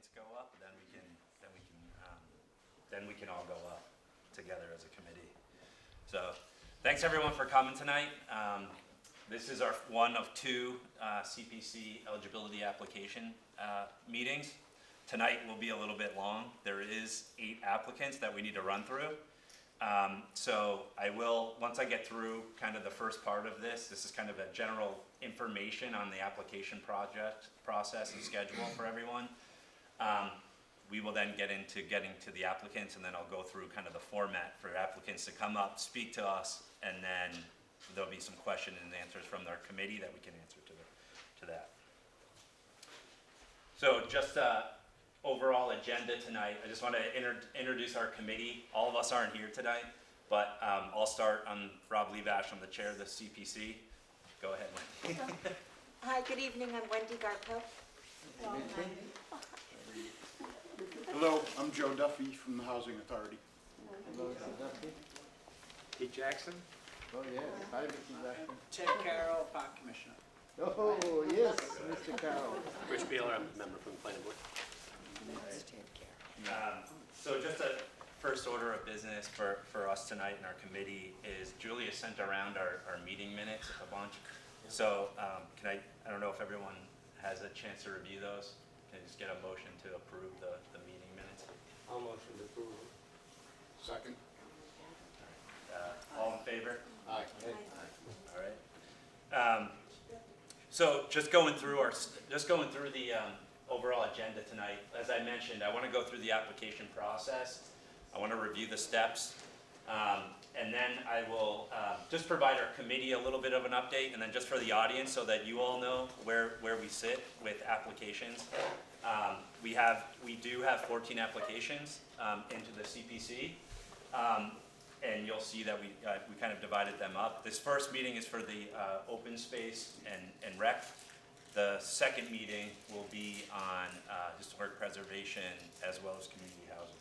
applicants go up, then we can all go up together as a committee. So thanks everyone for coming tonight. This is our one of two CPC eligibility application meetings. Tonight will be a little bit long. There is 8 applicants that we need to run through. So I will, once I get through kind of the first part of this is kind of a general information on the application process and schedule for everyone. We will then get into getting to the applicants, and then I'll go through kind of the format for applicants to come up, speak to us, and then there'll be some questions and answers from our committee that we can answer to that. So just overall agenda tonight, I just want to introduce our committee. All of us aren't here tonight, but I'll start on Rob Levash. I'm the chair of the CPC. Go ahead, Wendy. Hi, good evening. I'm Wendy Garpo. Hello, I'm Joe Duffy from the Housing Authority. Hello, Mr. Duffy. Pete Jackson. Oh, yes. Hi, Mr. Jackson. Ted Carroll, Park Commissioner. Oh, yes, Mr. Carroll. Rich Beeler, I'm a member from the planning board. So just a first order of business for us tonight and our committee is Julia sent around our meeting minutes a bunch. So I don't know if everyone has a chance to review those. Can I just get a motion to approve the meeting minutes? I'll motion to approve. Second. All in favor? Aye. All right. So just going through the overall agenda tonight. As I mentioned, I want to go through the application process. I want to review the steps, and then I will just provide our committee a little bit of an update, and then just for the audience, so that you all know where we sit with applications. We do have 14 applications into the CPC. And you'll see that we kind of divided them up. This first meeting is for the open space and rec. The second meeting will be on historic preservation as well as community housing.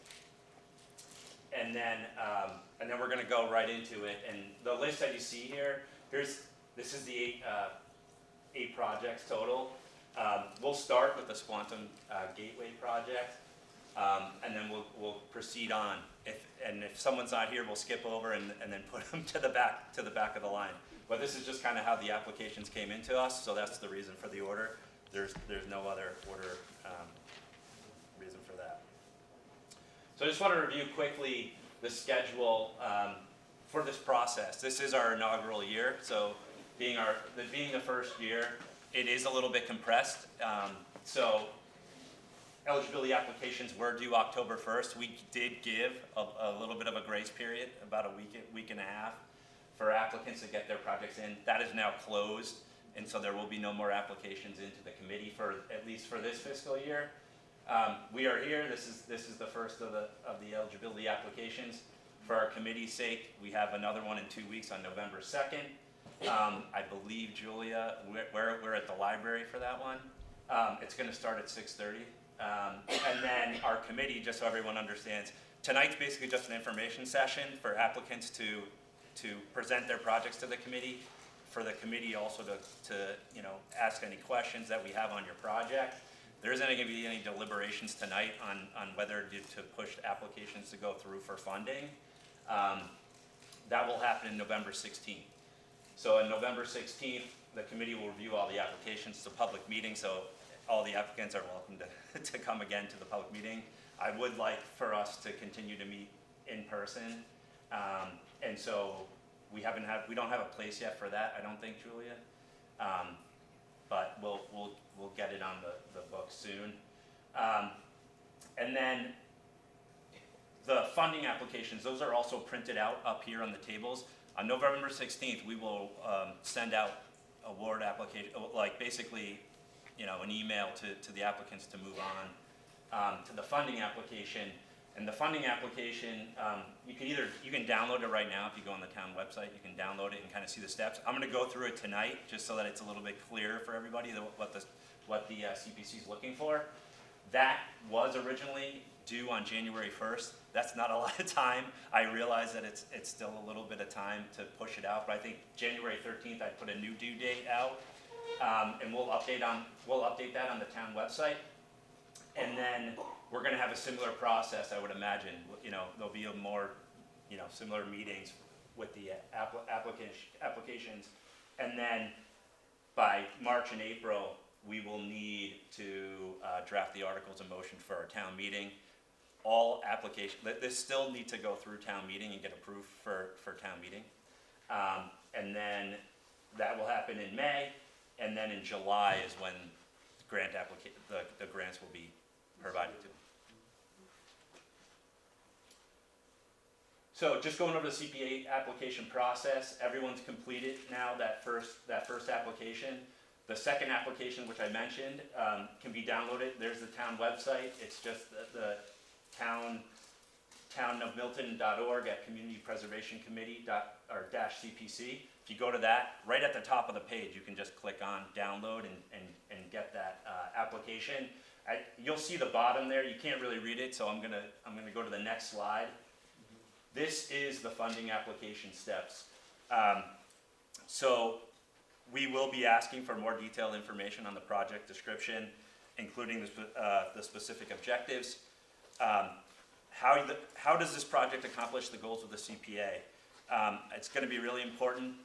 And then we're going to go right into it. And the list that you see here, this is the eight projects total. We'll start with the Squantum Gateway project. And then we'll proceed on. If someone's not here, we'll skip over and then put them to the back of the line. But this is just kind of how the applications came into us, so that's the reason for the order. There's no other order reason for that. So I just want to review quickly the schedule for this process. This is our inaugural year, so being the first year, it is a little bit compressed. So eligibility applications were due October 1st. We did give a little bit of a grace period, about a week and a half, for applicants to get their projects in. That is now closed, and so there will be no more applications into the committee for at least for this fiscal year. We are here. This is the first of the eligibility applications. For our committee's sake, we have another one in 2 weeks on November 2nd. I believe, Julia, we're at the library for that one. It's going to start at 6:30. And then our committee, just so everyone understands, tonight's basically just an information session for applicants to present their projects to the committee, for the committee also to ask any questions that we have on your project. There isn't going to be any deliberations tonight on whether to push applications to go through for funding. That will happen in November 16th. So on November 16th, the committee will review all the applications. It's a public meeting, so all the applicants are welcome to come again to the public meeting. I would like for us to continue to meet in person, and so we don't have a place yet for that. I don't think, Julia, but we'll get it on the book soon. And then the funding applications; those are also printed out up here on the tables. On November 16th, we will send out award application, like basically, an email to the applicants to move on to the funding application. And the funding application, you can download it right now if you go on the town website. You can download it and kind of see the steps. I'm going to go through it tonight just so that it's a little bit clearer for everybody what the CPC is looking for. That was originally due on January 1st. That's not a lot of time. I realize that it's still a little bit of time to push it out, but I think January 13th I put a new due date out. And we'll update that on the town website. And then we're gonna have a similar process, I would imagine. You know, there'll be a more, you know, similar meetings with the applications. And then by March and April, we will need to draft the articles of motion for our town meeting. All applications, this still need to go through town meeting and get approved for town meeting. And then that will happen in May, and then in July is when the grants will be provided to. So just going over the CPA application process, everyone's completed now that first application. The second application, which I mentioned, can be downloaded. There's the town website. It's just the townofmilton.org at Community Preservation Committee -CPC. If you go to that, right at the top of the page, you can just click on download and get that application. You'll see the bottom there. You can't really read it, so I'm gonna go to the next slide. This is the funding application steps. So we will be asking for more detailed information on the project description, including the specific objectives. How does this project accomplish the goals of the CPA? It's going to be really important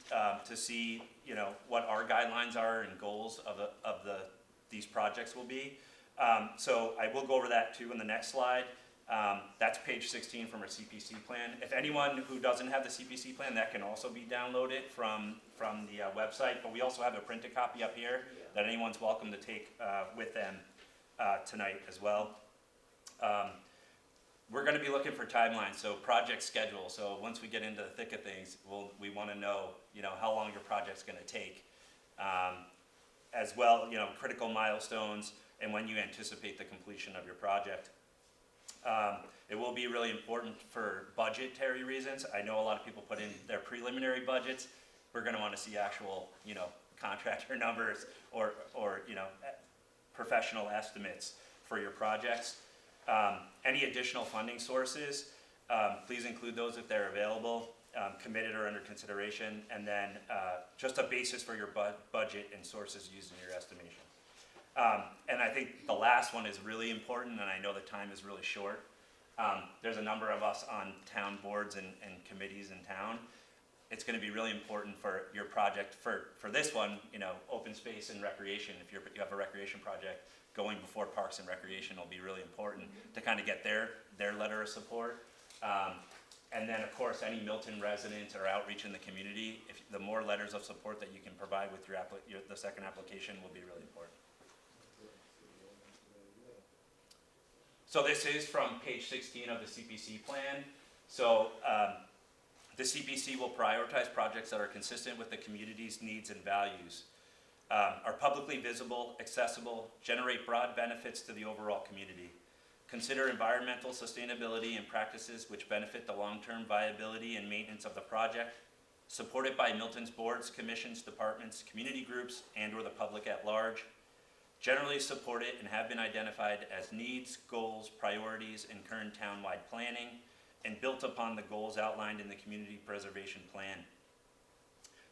to see, you know, what our guidelines are and goals of these projects will be. So I will go over that too in the next slide. That's page 16 from our CPC plan. If anyone who doesn't have the CPC plan, that can also be downloaded from the website. But we also have a printed copy up here that anyone's welcome to take with them tonight as well. We're going to be looking for timelines, so project schedule. So once we get into the thick of things, we want to know, you know, how long your project's going to take, as well, you know, critical milestones and when you anticipate the completion of your project. It will be really important for budgetary reasons. I know a lot of people put in their preliminary budgets. We're going to want to see actual, you know, contractor numbers or you know, professional estimates for your projects. Any additional funding sources, please include those if they're available, committed or under consideration, and then just a basis for your budget and sources used in your estimation. And I think the last one is really important, and I know the time is really short. There's a number of us on town boards and committees in town. It's going to be really important for your project, for this one, you know, open space and recreation. If you have a recreation project, going before Parks and Recreation will be really important to kind of get their letter of support. And then, of course, any Milton residents or outreach in the community, the more letters of support that you can provide with the second application will be really important. So this is from page 16 of the CPC plan. So the CPC will prioritize projects that are consistent with the community's needs and values, are publicly visible, accessible, generate broad benefits to the overall community, consider environmental sustainability and practices which benefit the long-term viability and maintenance of the project, supported by Milton's boards, commissions, departments, community groups, and/or the public at large, generally supported and have been identified as needs, goals, priorities, and current townwide planning, and built upon the goals outlined in the Community Preservation Plan.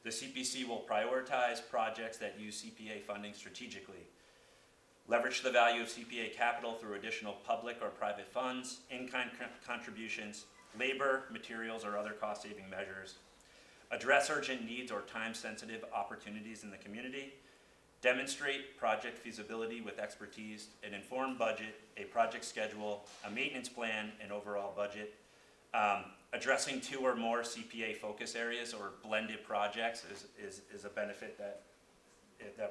The CPC will prioritize projects that use CPA funding strategically, leverage the value of CPA capital through additional public or private funds, in-kind contributions, labor, materials, or other cost-saving measures, address urgent needs or time-sensitive opportunities in the community, demonstrate project feasibility with expertise, an informed budget, a project schedule, a maintenance plan, and overall budget. Addressing 2 or more CPA focus areas or blended projects is a benefit that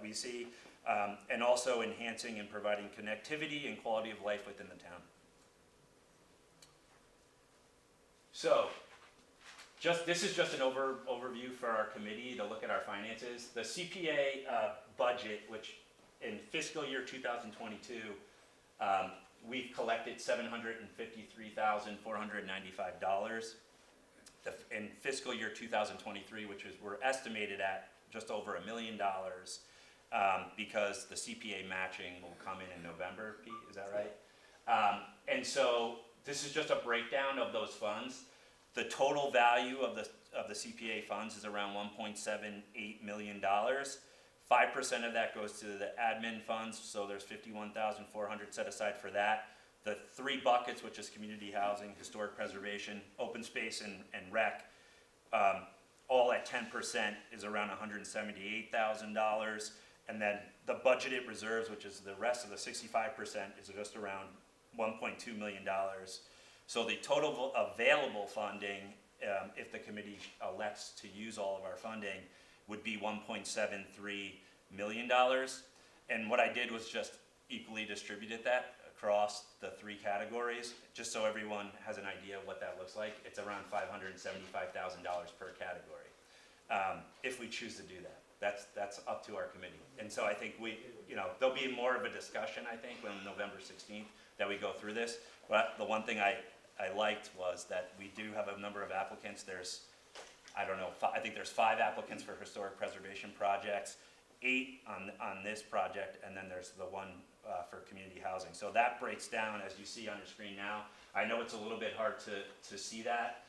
we see. And also enhancing and providing connectivity and quality of life within the town. So, this is just an overview for our committee to look at our finances. The CPA budget, which in fiscal year 2022, we've collected $753,495. In fiscal year 2023, we're estimated at just over $1 million, because the CPA matching will come in November, Pete, is that right? And so this is just a breakdown of those funds. The total value of the CPA funds is around $1.78 million. 5% of that goes to the admin funds, so there's 51,400 set aside for that. The 3 buckets, which is community housing, historic preservation, open space, and rec, all at 10% is around $178,000. And then the budgeted reserves, which is the rest of the 65%, is just around $1.2 million. So the total available funding, if the committee elects to use all of our funding, would be $1.73 million. And what I did was just equally distributed that across the 3 categories, just so everyone has an idea of what that looks like. It's around $575,000 per category, if we choose to do that. That's up to our committee. And so I think there'll be more of a discussion, I think, when November 16th that we go through this. But the one thing I liked was that we do have a number of applicants. I think there's 5 applicants for historic preservation projects, 8 on this project, and then there's the 1 for community housing. So that breaks down, as you see on your screen now. I know it's a little bit hard to see that.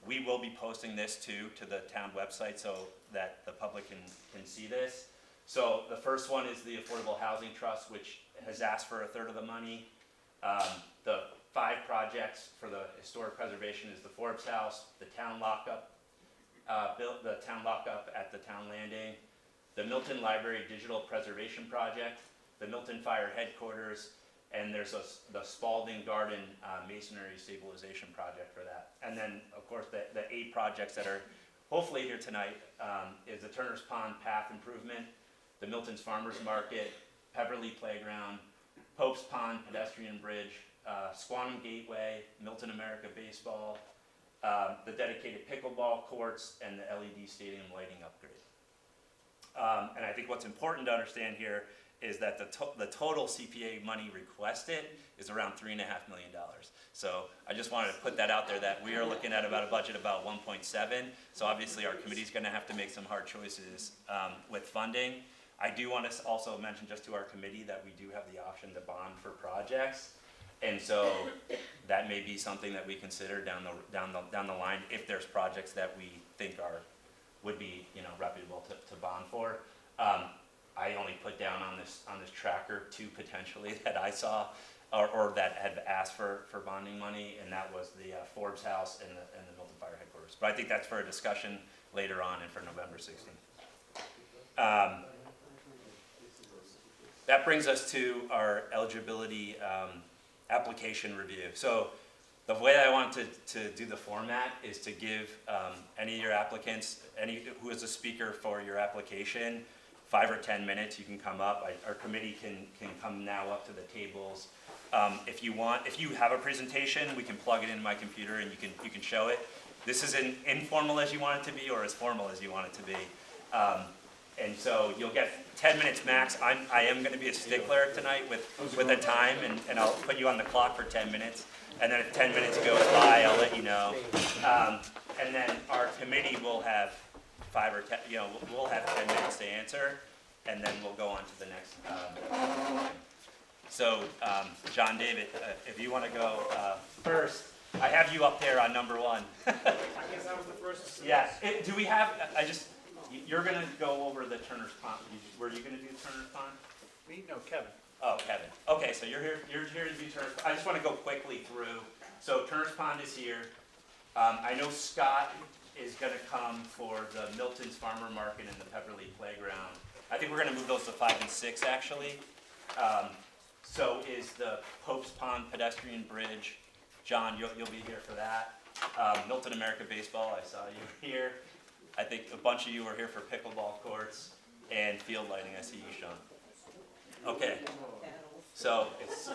We will be posting this to the town website so that the public can see this. So the first one is the Affordable Housing Trust, which has asked for 1/3 of the money. The 5 projects for the historic preservation is the Forbes House, the town lockup, the town lockup at the town landing, the Milton Library Digital Preservation Project, the Milton Fire Headquarters, and there's the Spalding Garden Masonry Stabilization Project for that. And then, of course, the 8 projects that are hopefully here tonight is the Turner's Pond Path Improvement, the Milton's Farmers Market, Pepperly Playground, Pope's Pond Pedestrian Bridge, Squantum Gateway, Milton America Baseball, the dedicated pickleball courts, and the LED stadium lighting upgrade. And I think what's important to understand here is that the total CPA money requested is around $3.5 million. So I just wanted to put that out there that we are looking at about a budget about 1.7. So obviously our committee's going to have to make some hard choices with funding. I do want to also mention just to our committee that we do have the option to bond for projects. And so that may be something that we consider down the line if there's projects that we think would be reputable to bond for. I only put down on this tracker 2 potentially that I saw or that had asked for bonding money, and that was the Forbes House and the Milton Fire Headquarters. But I think that's for a discussion later on and for November 16th. That brings us to our eligibility application review. So the way I want to do the format is to give any of your applicants, who is a speaker for your application, 5 or 10 minutes. You can come up. Our committee can come now up to the tables. If you have a presentation, we can plug it in my computer and you can show it. This is as informal as you want it to be or as formal as you want it to be. And so you'll get 10 minutes max. I am going to be a stickler tonight with the time, and I'll put you on the clock for 10 minutes. And then if 10 minutes go by, I'll let you know. And then our committee will have 5 or 10, we'll have 10 minutes to answer, and then we'll go on to the next. So, John David, if you want to go first, I have you up there on number 1. I guess I was the first. Yeah. Do we have? You're going to go over the Turner's Pond. Were you going to do Turner's Pond? Me? No, Kevin. Oh, Kevin. Okay, so you're here to do Turner's Pond. I just want to go quickly through. So Turner's Pond is here. I know Scott is going to come for the Milton's Farmer Market and the Pepperly Playground. I think we're going to move those to 5 and 6, actually. So is the Pope's Pond Pedestrian Bridge. John, you'll be here for that. Milton America Baseball, I saw you here. I think a bunch of you are here for pickleball courts and field lighting. I see you, Sean. Okay, so it's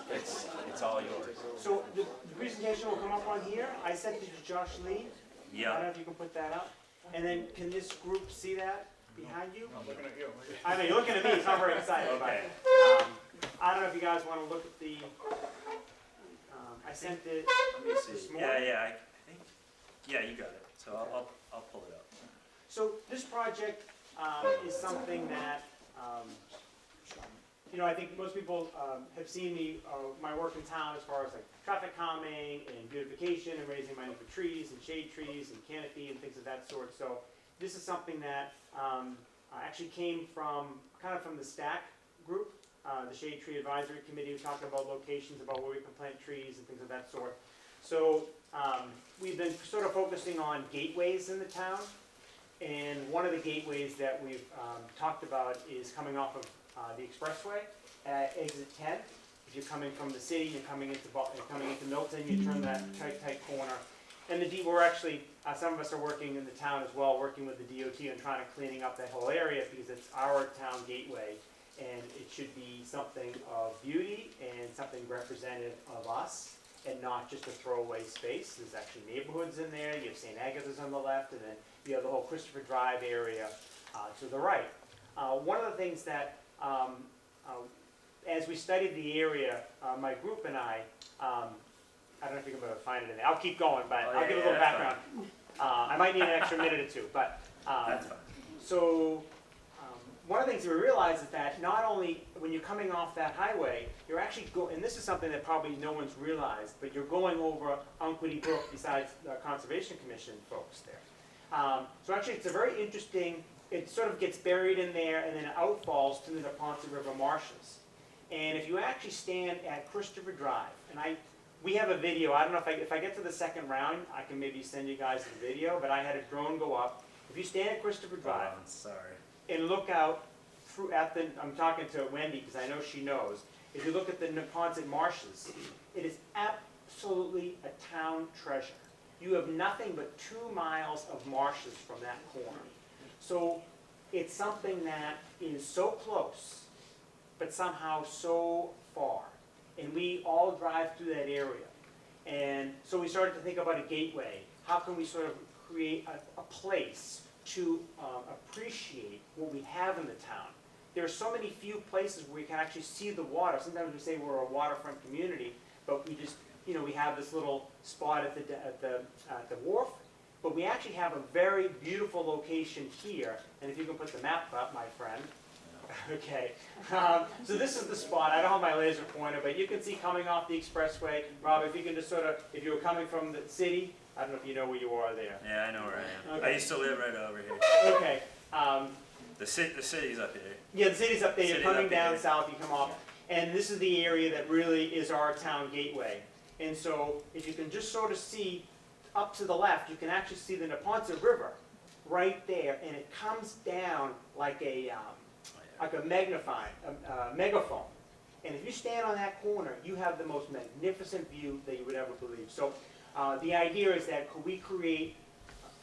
all yours. So the presentation will come up on here. I sent it to Josh Lee. I don't know Yeah. if you can put that up. And then can this group see that behind you? I'm looking at you. I mean, you're looking at me, it's not very exciting. Okay. But, I don't know if you guys want to look at the, I sent it Let me see. this morning. Yeah, I think. Yeah, you got it. So I'll pull it up. So this project is something that, I think most people have seen my work in town as far as like traffic calming and beautification and raising money for trees and shade trees and canopy and things of that sort. So this is something that actually came from, kind of from the STAC group, the Shade Tree Advisory Committee, was talking about locations, about where we can plant trees and things of that sort. So we've been sort of focusing on gateways in the town, and one of the gateways that we've talked about is coming off of the expressway at exit 10. If you're coming from the city, you're coming into Milton, you turn that tight corner. And we're actually, some of us are working in the town as well, working with the DOT and trying to cleaning up that whole area because it's our town gateway. And it should be something of beauty and something representative of us and not just a throwaway space. There's actually neighborhoods in there. You have St. Agatha's on the left, and then you have the whole Christopher Drive area to the right. One of the things that, as we studied the area, my group and I don't know if you're going to find it in there. I'll keep going, but I'll give a little background. I might need an extra minute or two, but That's fine. so one of the things we realize is that not only when you're coming off that highway, you're actually and this is something that probably no one's realized, but you're going over Unquity Brook besides the Conservation Commission folks there. So actually it's a very interesting, it sort of gets buried in there and then it outfalls to the Neponset River marshes. And if you actually stand at Christopher Drive, and we have a video, I don't know if I get to the second round, I can maybe send you guys the video, but I had a drone go up. If you stand at Christopher Drive, Oh, sorry. and look out through I'm talking to Wendy because I know she knows. If you look at the Neponset marshes, it is absolutely a town treasure. You have nothing but 2 miles of marshes from that corner. So it's something that is so close, but somehow so far. And we all drive through that area. And so we started to think about a gateway. How can we sort of create a place to appreciate what we have in the town? There are so many few places where we can actually see the water. Sometimes we say we're a waterfront community, but we just, we have this little spot at the wharf. But we actually have a very beautiful location here. And if you can put the map up, my friend. Okay, so this is the spot. I don't have my laser pointer, but you can see coming off the expressway. Rob, if you can just sort of, if you were coming from the city, I don't know if you know where you are there. Yeah, I know where I am. Okay. I used to live right over here. Okay. The city's up here. Yeah, the city's up there. You're City's coming up down here. south, you come off. And this is the area that really is our town gateway. And so if you can just sort of see up to the left, you can actually see the Neponset River right there. And it comes down like a megaphone. And if you stand on that corner, you have the most magnificent view that you would ever believe. So the idea is that could we create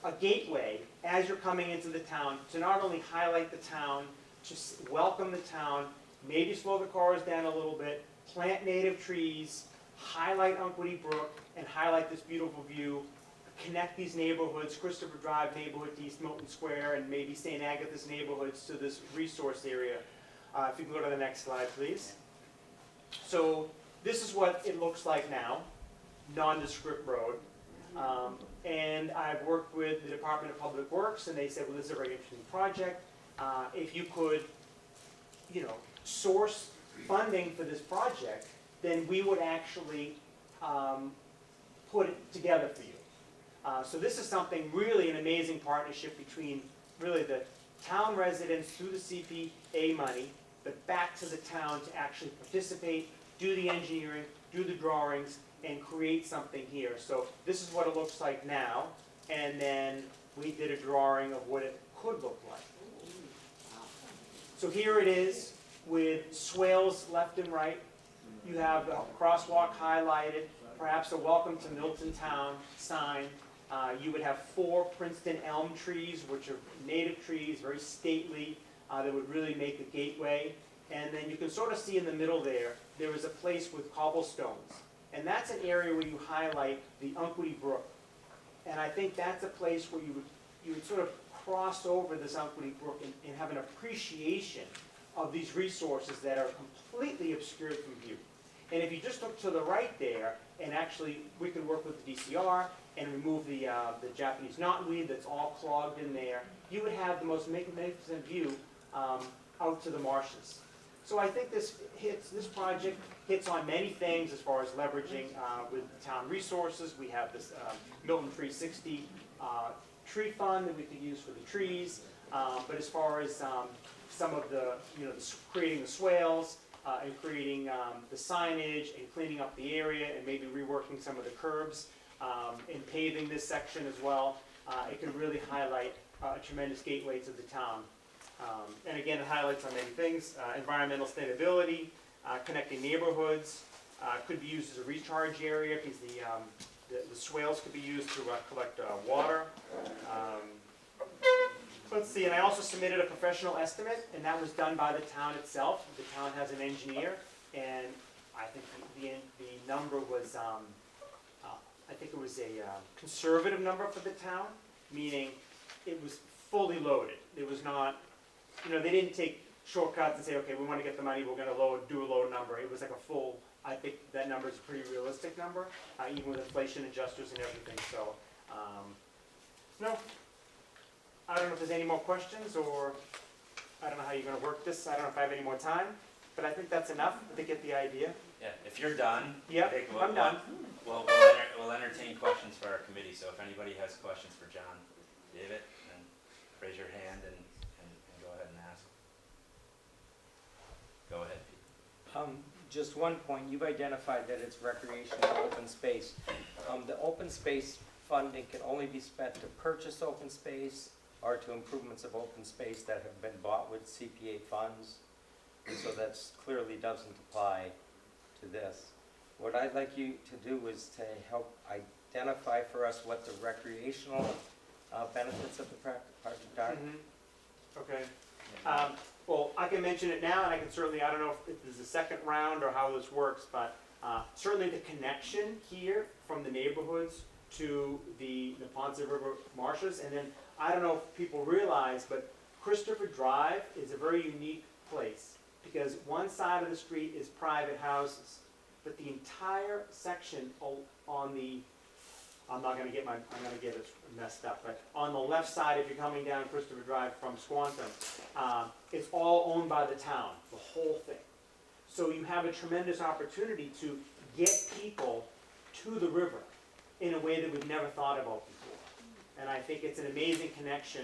a gateway as you're coming into the town to not only highlight the town, to welcome the town, maybe slow the cars down a little bit, plant native trees, highlight Unquity Brook, and highlight this beautiful view, connect these neighborhoods, Christopher Drive neighborhood to East Milton Square, and maybe St. Agatha's neighborhoods to this resource area. If you can go to the next slide, please. So this is what it looks like now, nondescript road. And I've worked with the Department of Public Works, and they said, well, this is a very interesting project. If you could, source funding for this project, then we would actually put it together for you. So this is something really an amazing partnership between really the town residents through the CPA money, but back to the town to actually participate, do the engineering, do the drawings, and create something here. So this is what it looks like now, and then we did a drawing of what it could look like. So here it is with swales left and right. You have the crosswalk highlighted, perhaps a welcome to Milton Town sign. You would have 4 Princeton elm trees, which are native trees, very stately, that would really make the gateway. And then you can sort of see in the middle there is a place with cobblestones. And that's an area where you highlight the Unquity Brook. And I think that's a place where you would sort of cross over this Unquity Brook and have an appreciation of these resources that are completely obscured from view. And if you just look to the right there, and actually we could work with the DCR and remove the Japanese knotweed that's all clogged in there, you would have the most magnificent view out to the marshes. So I think this project hits on many things as far as leveraging with town resources. We have this Milton 360 tree fund that we could use for the trees. But as far as some of the, creating the swales and creating the signage and cleaning up the area and maybe reworking some of the curbs and paving this section as well, it can really highlight a tremendous gateway to the town. And again, it highlights on many things, environmental sustainability, connecting neighborhoods, could be used as a recharge area because the swales could be used to collect water. Let's see, and I also submitted a professional estimate, and that was done by the town itself. The town has an engineer, and I think the number was, I think it was a conservative number for the town, meaning it was fully loaded. It was not, they didn't take shortcuts and say, okay, we want to get the money, we're going to do a low number. It was like a full, I think that number is a pretty realistic number, even with inflation adjusters and everything. So, no, I don't know if there's any more questions, or I don't know how you're going to work this. I don't know if I have any more time, but I think that's enough to get the idea. Yeah, if you're done. Yep, I think I'm done. We'll entertain questions for our committee, so if anybody has questions for John, David, then raise your hand and go ahead and ask. Go ahead, Pete. Just one point, you've identified that it's recreational open space. The open space funding can only be spent to purchase open space or to improvements of open space that have been bought with CPA funds. And so that's clearly doesn't apply to this. What I'd like you to do is to help identify for us what the recreational benefits of the project are. Okay. Well, I can mention it now, and I can certainly, I don't know if there's a second round or how this works, but certainly the connection here from the neighborhoods to the Neponset River marshes, and then I don't know if people realize, but Christopher Drive is a very unique place because one side of the street is private houses, but the entire section on the, I'm going to get it messed up, but on the left side, if you're coming down Christopher Drive from Squantum, it's all owned by the town, the whole thing. So you have a tremendous opportunity to get people to the river in a way that we've never thought about before. And I think it's an amazing connection.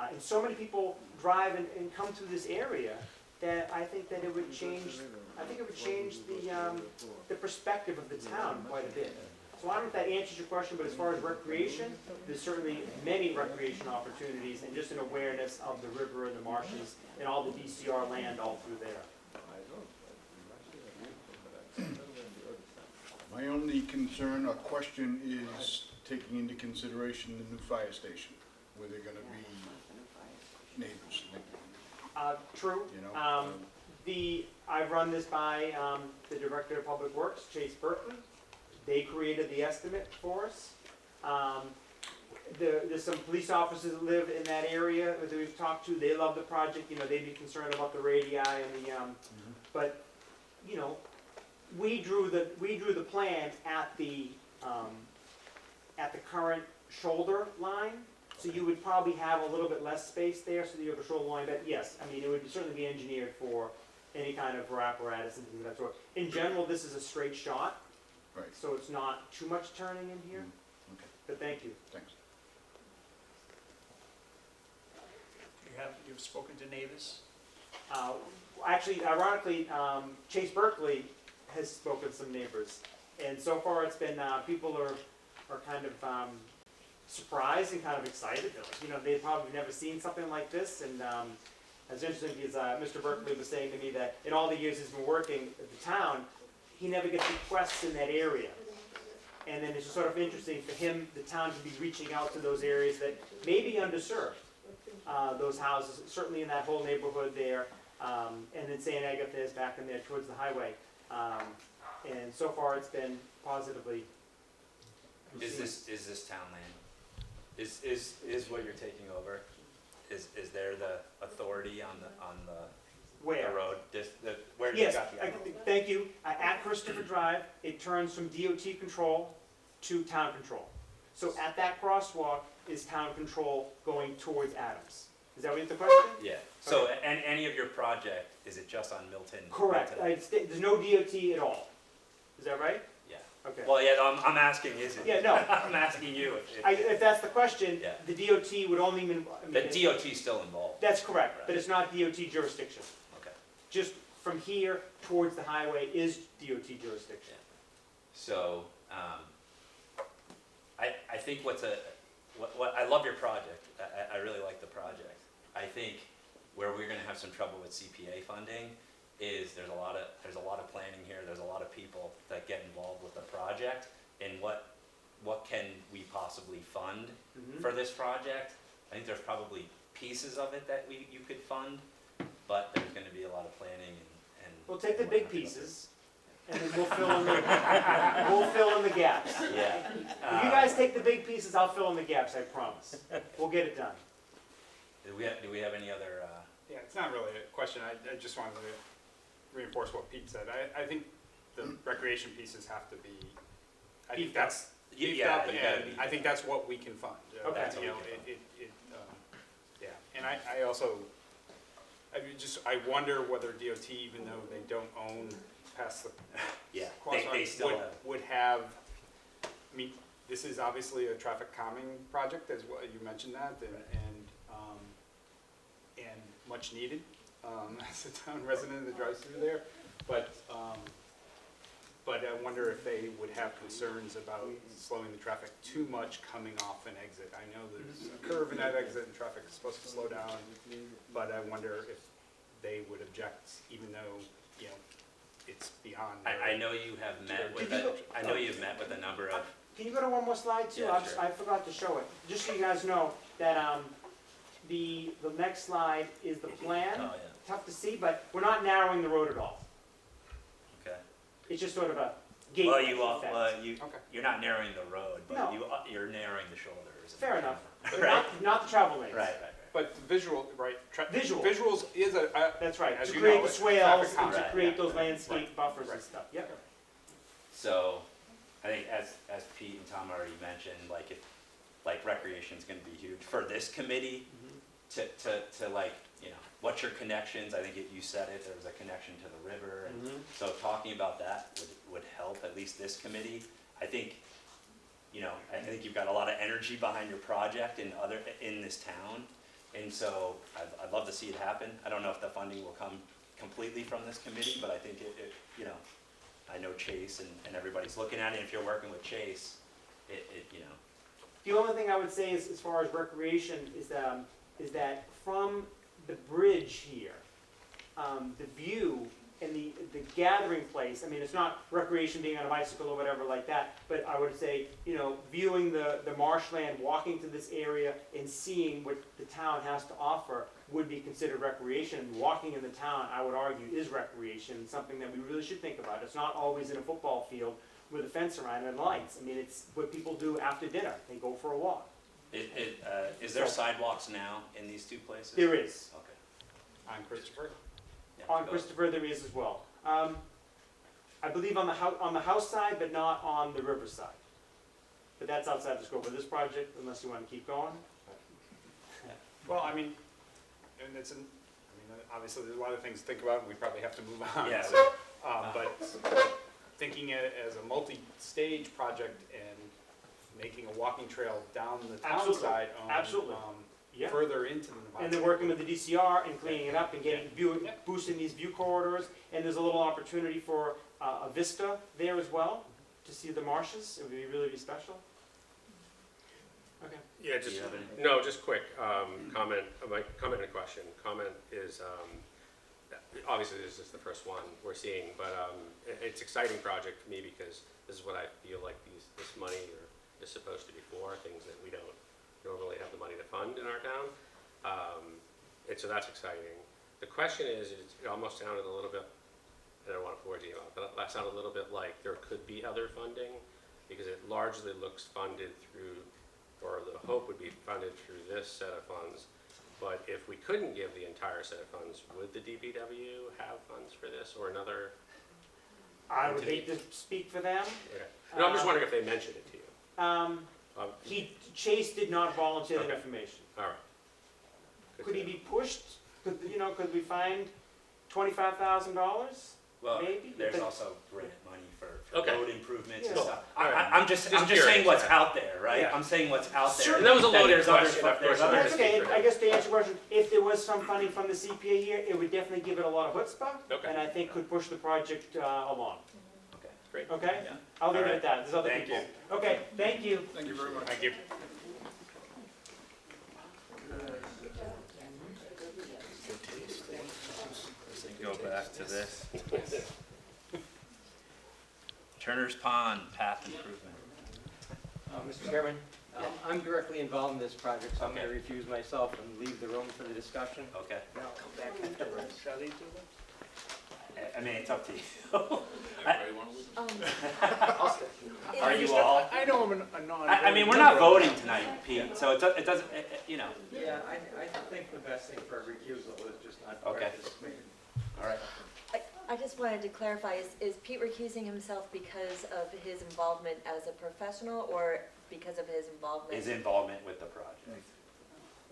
And so many people drive and come through this area that I think that it would change, the perspective of the town quite a bit. So I don't know if that answers your question, but as far as recreation, there's certainly many recreation opportunities and just an awareness of the river and the marshes and all the DCR land all through there. My only concern or question is taking into consideration the new fire station, where they're gonna be neighbors. True. You know, I've run this by the Director of Public Works, Chase Berkeley. They created the estimate for us. There's some police officers that live in that area that we've talked to. They love the project. They'd be concerned about the radii and the, but we drew the plan at the current shoulder line. So you would probably have a little bit less space there, so that you have a shoulder line. But yes, I mean it would certainly be engineered for any kind of apparatus and things of that sort. In general, this is a straight shot. right, So it's not too much turning in here, okay, but thank you. thanks. You've spoken to neighbors? Actually, ironically, Chase Berkeley has spoken to some neighbors, and so far it's been, people are kind of surprised and kind of excited. They're like, they've probably never seen something like this, and it's interesting because Mr. Berkeley was saying to me that in all the years he's been working at the town, he never gets requests in that area. And then it's sort of interesting for him, the town, to be reaching out to those areas that may be underserved. Those houses, certainly in that whole neighborhood there, and then St. Agatha is back in there towards the highway. And so far it's been positively Is this town land? Is what you're taking over? Is there the authority on the where? road? Where you Yes, got the thank you. At Christopher Drive, it turns from DOT control to town control. So at that crosswalk is town control going towards Adams. Is that what you have the question? Yeah, so and any of your project, is it just on Milton? Correct. Milton? There's no DOT at all. Is that right? Yeah. Okay. Well, yeah, I'm asking, is it? Yeah, no. I'm asking you If that's the question, Yeah. the DOT would only, the DOT's still involved. that's correct, Right. but it's not DOT jurisdiction. Okay. Just from here towards the highway is DOT jurisdiction. So, I think what I love your project. I really like the project. I think where we're gonna have some trouble with CPA funding is there's a lot of planning here. There's a lot of people that get involved with the project, and what can we possibly fund Mhm. for this project? I think there's probably pieces of it that you could fund, but there's gonna be a lot of planning and. We'll take the big pieces, and then we'll fill in the gaps. Yeah. If you guys take the big pieces, I'll fill in the gaps, I promise. We'll get it done. Do we have any other, Yeah, it's not really a question, I just wanted to reinforce what Pete said. I think the recreation pieces have to be, I think Beefed up. that's beefed yeah, up, you gotta and be- I think that's what we can fund. Okay. That's what You we know, can fund. yeah, and I also, I wonder whether DOT, even though they don't own past the yeah, crosswalk, they still have. would have, I mean, this is obviously a traffic calming project, as well, you mentioned that, and much needed, as a town resident that drives through there, but I wonder if they would have concerns about slowing the traffic too much coming off an exit. I know there's a curve in that exit and traffic is supposed to slow down, but I wonder if they would object, even though, you know, it's beyond their. I know you have met with, Did you I know you've met with a number of, Can you go to one more slide too? Yeah, sure. I forgot to show it. Just so you guys know that the next slide is the plan. oh, yeah, Tough to see, but we're not narrowing the road at all. okay. It's just sort of a gate Well, effect. Okay. you're not narrowing the road, but No. you're narrowing the shoulders. Fair enough. But Right, not the travel lanes. right. But the visual, right? Visual. Visuals is That's right, As to you create know, the it's swales traffic and to calming. create Right, those yeah, landscape buffers and right. stuff, yep. So, I think as Pete and Tom already mentioned, like recreation's gonna be huge for this committee to like, you know, what's your connections? I think you said it, there was a connection to the river, and so talking about that would help, at least this committee. I think, you know, I think you've got a lot of energy behind your project in this town, and so I'd love to see it happen. I don't know if the funding will come completely from this committee, but I think it you know, I know Chase and everybody's looking at it, if you're working with Chase, you know. The only thing I would say is, as far as recreation, is that from the bridge here, the view and the gathering place, I mean, it's not recreation being on a bicycle or whatever like that, but I would say, you know, viewing the marshland, walking to this area and seeing what the town has to offer would be considered recreation. Walking in the town, I would argue, is recreation, something that we really should think about. It's not always in a football field with a fence around it and lights. I mean, it's what people do after dinner. They go for a walk. Is there sidewalks now in these two places? There is. Okay. on Christopher. Yeah, On go. Christopher, there is as well. I believe on the house side, but not on the river side. But that's outside the scope of this project, unless you want to keep going. Well, I mean, and obviously there's a lot of things to think about, and we probably have to move on. Yeah. So, but thinking it as a multi-stage project and making a walking trail down the town Absolutely. side, Absolutely. Yeah. further into the. And they're working with the DCR and cleaning it up and getting Yeah. boosting these view corridors. And there's a little opportunity for a vista there as well, to see the marshes. It would really be special. Okay. Yeah, Do you have any? no, just quick, comment, comment and question. Comment is, obviously this is the first one we're seeing, but it's an exciting project for me because this is what I feel like this money is supposed to be for, things that we don't normally have the money to fund in our town. And so that's exciting. The question is, it almost sounded a little bit, I don't want to forward you out, but that sounded a little bit like there could be other funding because it largely looks funded through, or the hope would be funded through this set of funds. But if we couldn't give the entire set of funds, would the DPW have funds for this or another? I would hate to speak for them. Okay. No, I'm just wondering if they mentioned it to you. Chase did not volunteer the Okay. information. All right. Good Could to he know. be pushed? Could we find $25,000? Well, Maybe, there's but- also grant money for Okay. road improvements and Yeah. stuff. All right. I'm just saying curious, what's yeah. out there, right? Yeah. I'm saying what's out there. Sure. That was a loaded there's other question, stuff- of there's course. other- That's okay, I guess to answer your question, if there was some funding from the CPA here, it would definitely give it a lot of chutzpah. Okay. And I think could push the project along, Okay. Great. okay? Yeah. I'll leave All it right. at that, there's other Thank people. you. Okay, thank you. Thank you very much. Thank you. Go back to this. Turner's Pond path improvement. Mr. Chairman, I'm directly involved in this project, so I'm going to Okay. refuse myself and leave the room for the discussion. Okay. And I'll come back afterwards. Shall he do that? I mean, it's up to you. Are you all? I know I'm a non. I mean, we're not voting tonight, Pete, so it doesn't, you know. Yeah, I think the best thing for a recusal is just not Okay. participate. All right. I just wanted to clarify, is Pete recusing himself because of his involvement as a professional or because of his involvement? His involvement with the project,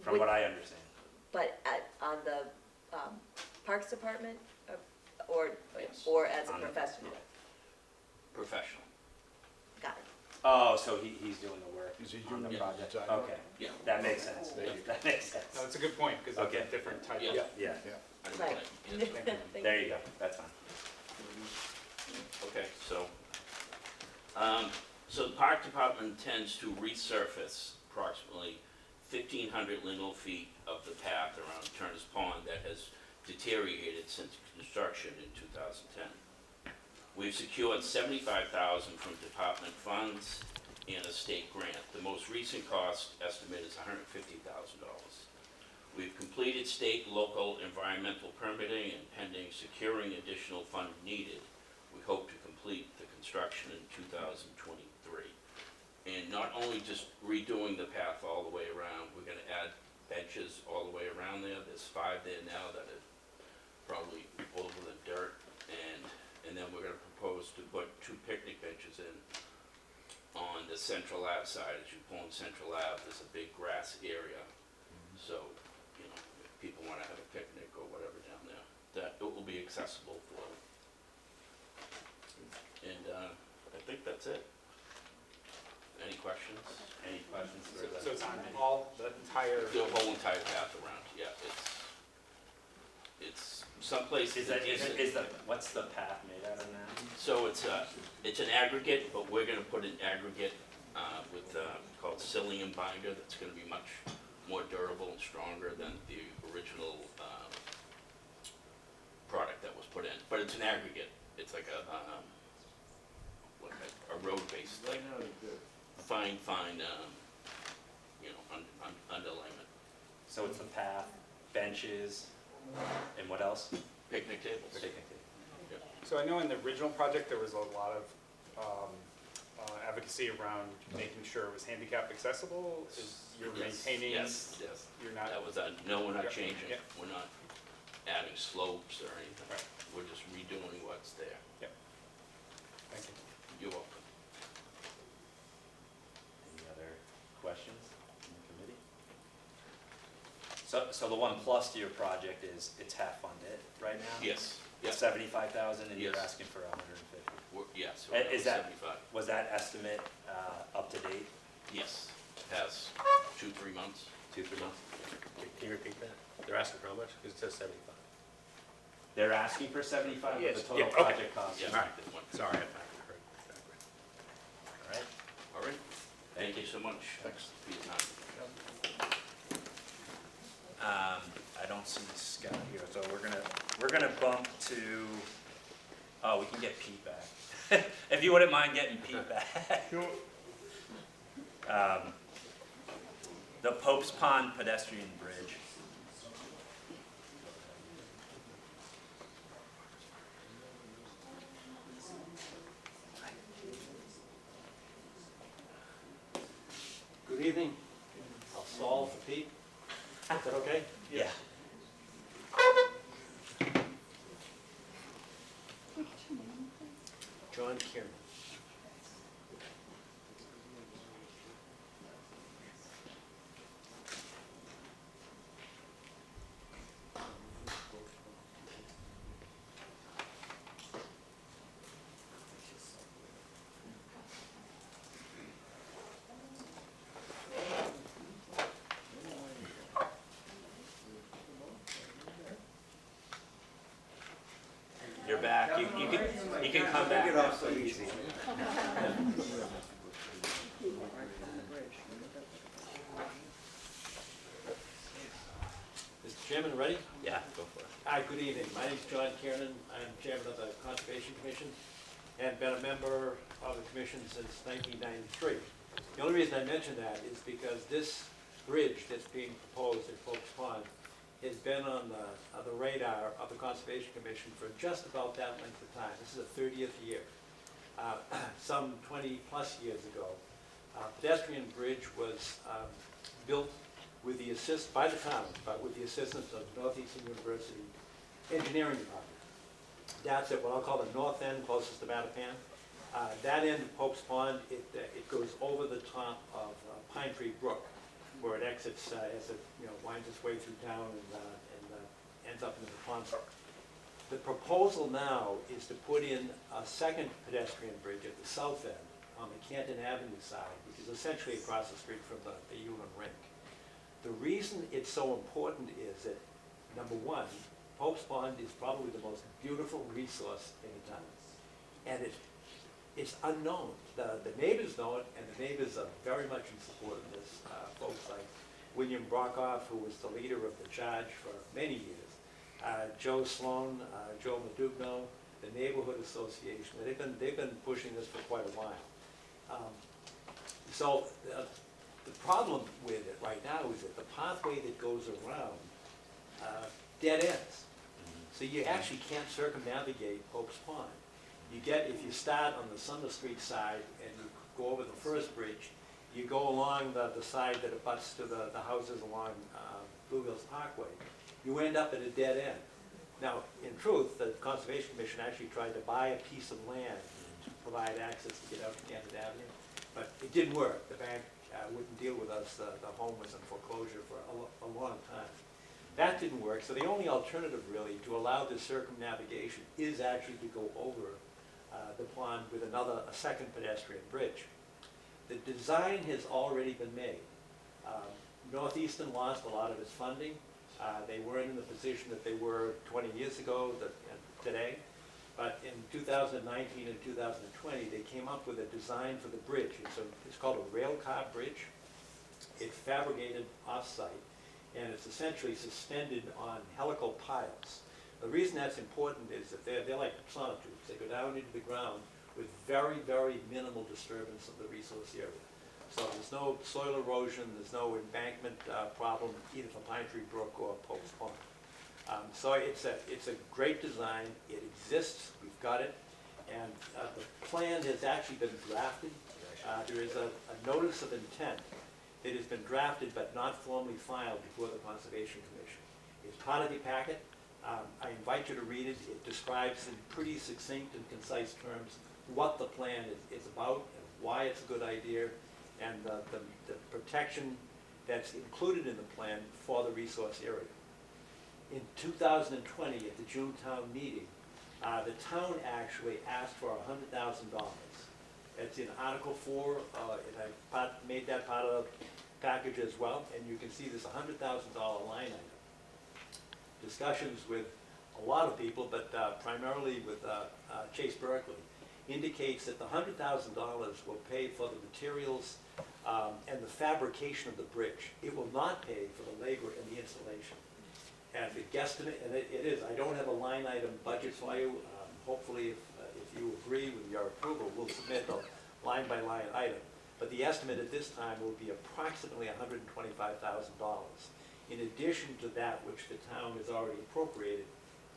from what I understand. But on the Parks Department or Yes. as a On the- professional? Professional. Got it. Oh, so he's doing the work Is he on doing the the project? design? Okay, Yeah. that makes sense. That makes sense. No, it's a good point, because it's Okay. a different type of. Yeah. Yeah, Right. Thank there you go, that's fine. Okay, so the park department intends to resurface approximately 1,500 lineal feet of the path around Turner's Pond that has deteriorated since construction in 2010. We've secured $75,000 from department funds and a state grant. The most recent cost estimate is $150,000. We've completed state, local environmental permitting, and pending securing additional funds needed, we hope to complete the construction in 2023. And not only just redoing the path all the way around, we're gonna add benches all the way around there. There's 5 there now that are probably over the dirt, and then we're gonna propose to put 2 picnic benches in on the Central Ave side. As you pull in Central Ave, there's a big grass area. So, you know, if people wanna have a picnic or whatever down there, that it will be accessible for them. And, I think that's it. Any questions? Any questions for So the, it's on all, the entire. the whole entire path around, yeah, it's someplace. What's the path made out of now? So it's an aggregate, but we're gonna put an aggregate, with, called psyllium binder, that's gonna be much more durable and stronger than the original, product that was put in, but it's an aggregate, it's like a road-based, like, fine, you know, underlayment. So it's the path, benches, and what else? Picnic tables. Picnic table. So I know in the original project, there was a lot of advocacy around making sure it was handicap accessible. You're Yes, maintaining, Yes, you're not, that was, no, we're not Yep, changing, yep. we're not adding slopes or anything. Right. We're just redoing what's there. thank you. You're welcome. Any other questions from the committee? So the one plus to your project is it's half funded right now? Yes, yes, 75,000 and you're Yes. asking for 150. yes. Is that- 75. Was that estimate up to date? Yes, past 2-3 months. 2-3 months? Can you repeat that? They're asking for how much? Because it says 75. They're asking for 75, but Yes. the total Yeah, okay. project cost Yeah. is All right. that one. Sorry, I heard. all right? All right, thank you so much. Thanks. For your time. I don't see Scott here, so we're gonna bump to, oh, we can get Pete back. If you wouldn't mind getting Pete back. The Pope's Pond pedestrian bridge. Good evening. I'll solve for Pete. Is that okay? Yeah. John Kieran. You're back. You can come back. Get off so easy. Mr. Chairman, ready? Yeah, go for it. Hi, good evening. My name's John Kiernan. I'm chairman of the Conservation Commission and been a member of the commission since 1993. The only reason I mention that is because this bridge that's being proposed at Pope's Pond has been on the radar of the Conservation Commission for just about that length of time. This is the 30th year. Some 20-plus years ago, a pedestrian bridge was built with the by the town, but with the assistance of Northeastern University Engineering Department. That's at what I'll call the north end, closest to Mattapan. That end of Pope's Pond, it goes over the top of Pine Tree Brook, where it exits as it winds its way through town and ends up into the pond. The proposal now is to put in a second pedestrian bridge at the south end on the Canton Avenue side, which is essentially across the street from the Union Rink. The reason it's so important is that, number one, Pope's Pond is probably the most beautiful resource in the town. And it's unknown. The neighbors know it, and the neighbors are very much in support of this. Folks like William Brockoff, who was the leader of the charge for many years, Joe Sloan, Joe Madugno, the Neighborhood Association. They've been pushing this for quite a while. So the problem with it right now is that the pathway that goes around dead ends. So you actually can't circumnavigate Pope's Pond. If you start on the Summer Street side and you go over the first bridge, you go along the side that abuts to the houses along Blue Hills Parkway, you end up at a dead end. Now, in truth, the Conservation Commission actually tried to buy a piece of land to provide access to get out to Canton Avenue, but it didn't work. The bank wouldn't deal with us. The home was in foreclosure for a long time. That didn't work, so the only alternative really to allow this circumnavigation is actually to go over the pond with a second pedestrian bridge. The design has already been made. Northeastern lost a lot of its funding. They weren't in the position that they were 20 years ago today. But in 2019 and 2020, they came up with a design for the bridge. It's called a rail car bridge. It's fabricated off-site, and it's essentially suspended on helical piles. The reason that's important is that they're like sonotubes. They go down into the ground with very, very minimal disturbance of the resource area. So there's no soil erosion, there's no embankment problem, either for Pine Tree Brook or Pope's Pond. So it's a great design. It exists. We've got it, and the plan has actually been drafted. There is a notice of intent that has been drafted but not formally filed before the Conservation Commission. It's part of the packet. I invite you to read it. It describes in pretty succinct and concise terms what the plan is about and why it's a good idea, and the protection that's included in the plan for the resource area. In 2020, at the June town meeting, the town actually asked for $100,000. It's in Article 4, and I made that part of the package as well, and you can see there's a $100,000 line item. Discussions with a lot of people, but primarily with Chase Berkeley, indicates that the $100,000 will pay for the materials and the fabrication of the bridge. It will not pay for the labor and the installation. And the guesstimate, and it is, I don't have a line item budget for you. Hopefully, if you agree with your approval, we'll submit a line-by-line item. But the estimate at this time will be approximately $125,000, in addition to that which the town has already appropriated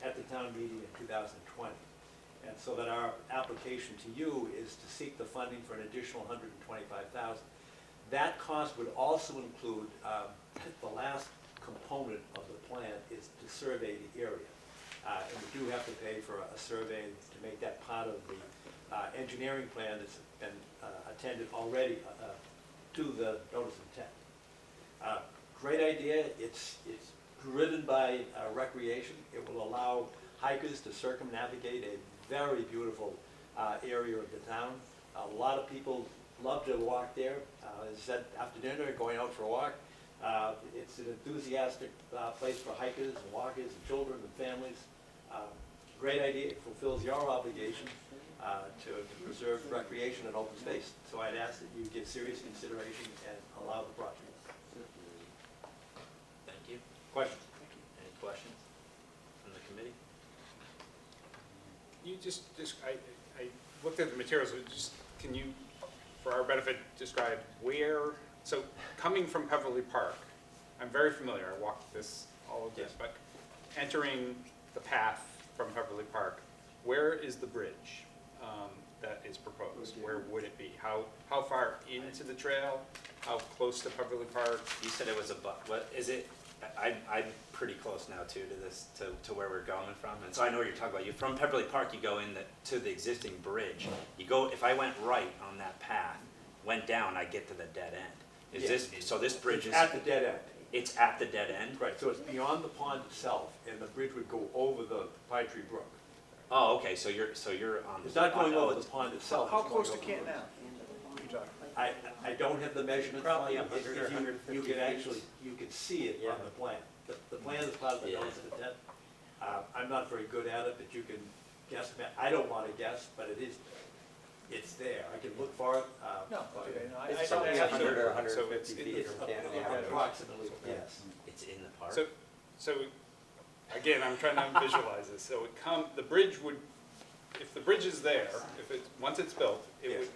at the town meeting in 2020. And so that our application to you is to seek the funding for an additional $125,000. That cost would also include, the last component of the plan is to survey the area. And we do have to pay for a survey to make that part of the engineering plan that's been attended already to the notice of intent. Great idea. It's driven by recreation. It will allow hikers to circumnavigate a very beautiful area of the town. A lot of people love to walk there. As I said, after dinner, going out for a walk. It's an enthusiastic place for hikers and walkers and children and families. great idea, it fulfills your obligation to preserve recreation and open space. So I'd ask that you give serious consideration and allow the project. Thank you. Questions? Any questions from the committee? You I looked at the materials, can you, for our benefit, describe where, so coming from Peverly Park, I'm very familiar, I walked all of this, but entering the path from Peverly Park, where is the bridge that is proposed? Where would it be? How far into the trail? How close to Peverly Park? You said it was what is it? I'm pretty close now too to this, to where we're going from, and so I know what you're talking about. From Pepperley Park, you go to the existing bridge. You go, if I went right on that path, went down, I get to the dead end. Is this, so this bridge is? At the dead end. It's at the dead end? Right, so it's beyond the pond itself, and the bridge would go over the Pine Tree Brook. Oh, okay, so you're on the. It's not going over the it's- pond itself. How it's going close to over Canton the Ave? bridge. What are you talking? I don't have the measurement for Probably you. 100 or If you 150 could feet. actually, you could see it on Yeah. the plan. The plan is part of the Yeah. notice of intent. I'm not very good at it, but you can guess. I don't want to guess, but it's there. I can look for it. No, okay, no, It's I- probably I- 100 or So 150 feet It's from Canton Avenue. approximately, yes. It's in the park? So, again, I'm trying to visualize this, so the bridge would, if the bridge is there, once it's built, Yes.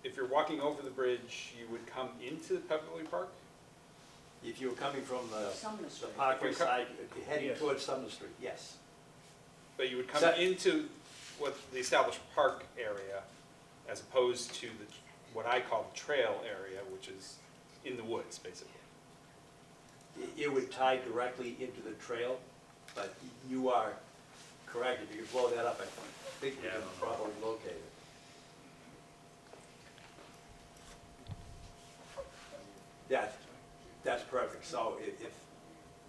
if you're walking over the bridge, you would come into Peverly Park? If you were coming from the If Parkway you're co- side, heading Yes. towards Sumner Street, yes. But you would come So- into the established park area, as opposed to what I call the trail area, which is in the woods, basically. It would tie directly into the trail, but you are correct. If you could blow that up, I think we Yeah, I can don't know. probably locate it. That's perfect. So if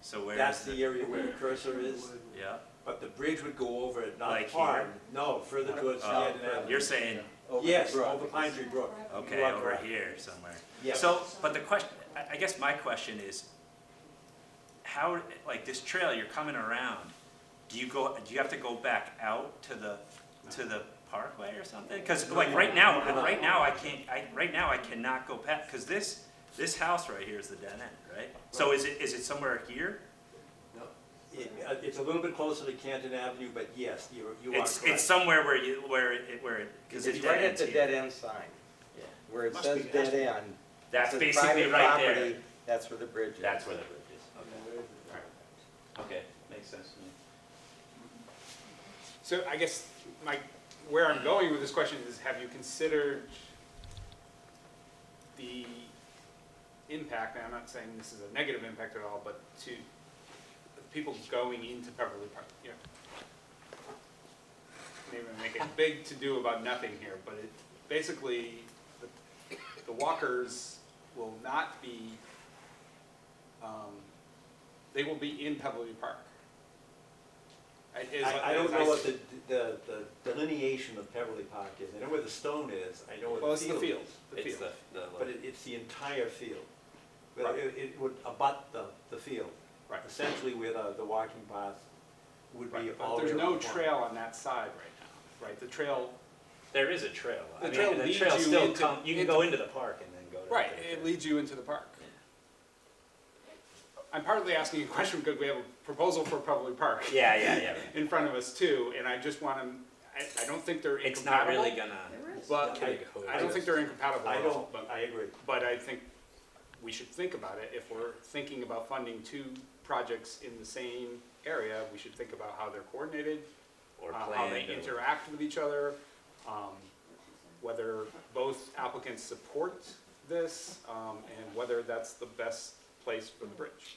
So where that's is the area where the cursor is, Yeah, but the bridge would go over it, not Like far. here? No, further towards Oh, Canton Avenue. you're saying, Yes, over Pine Tree Brook. okay, You are over correct. here somewhere. Yes. So, but the question, I guess my question is, how, like this trail, you're coming around, do you have to go back out to the parkway or something? Cause like right now I cannot go past, cause this house right here is the dead end, right? So is it somewhere here? No. It's a little bit closer to Canton Avenue, but yes, you are correct. It's somewhere where it, cause it's It's right dead at ends the here. dead end sign, Yeah. where it Must says be- dead end. That's It says basically private right there. property, that's where the bridge is. That's where the bridge is. Okay, makes sense to me. So I guess where I'm going with this question is, have you considered the impact, and I'm not saying this is a negative impact at all, but to people going into Beverly Park, you know. Maybe I make a big to-do about nothing here, but it, basically, the walkers will not be, they will be in Beverly Park. I don't know what the delineation of Peverly Park is. I know where the stone is, I know Well, where it's the the field field, is. the field. But it's the entire field. But Right. it would abut the field. Right. Essentially where the walking path would be Right, but all the way there's around no the pond. trail on that side right now, right? The trail, There is a trail. The trail the leads trail you still into- you can go into the park and then go to. right, it leads you into the park. I'm partly asking a question because we have a proposal for Beverly Park Yeah. in front of us too, and I just want to, I don't think they're It's not incompatible. really gonna. But I don't think they're incompatible I at all, don't, I agree. but I think we should think about it. If we're thinking about funding two projects in the same area, we should think about how they're coordinated, Or how they planned. interact with each other, whether both applicants support this, and whether that's the best place for the bridge.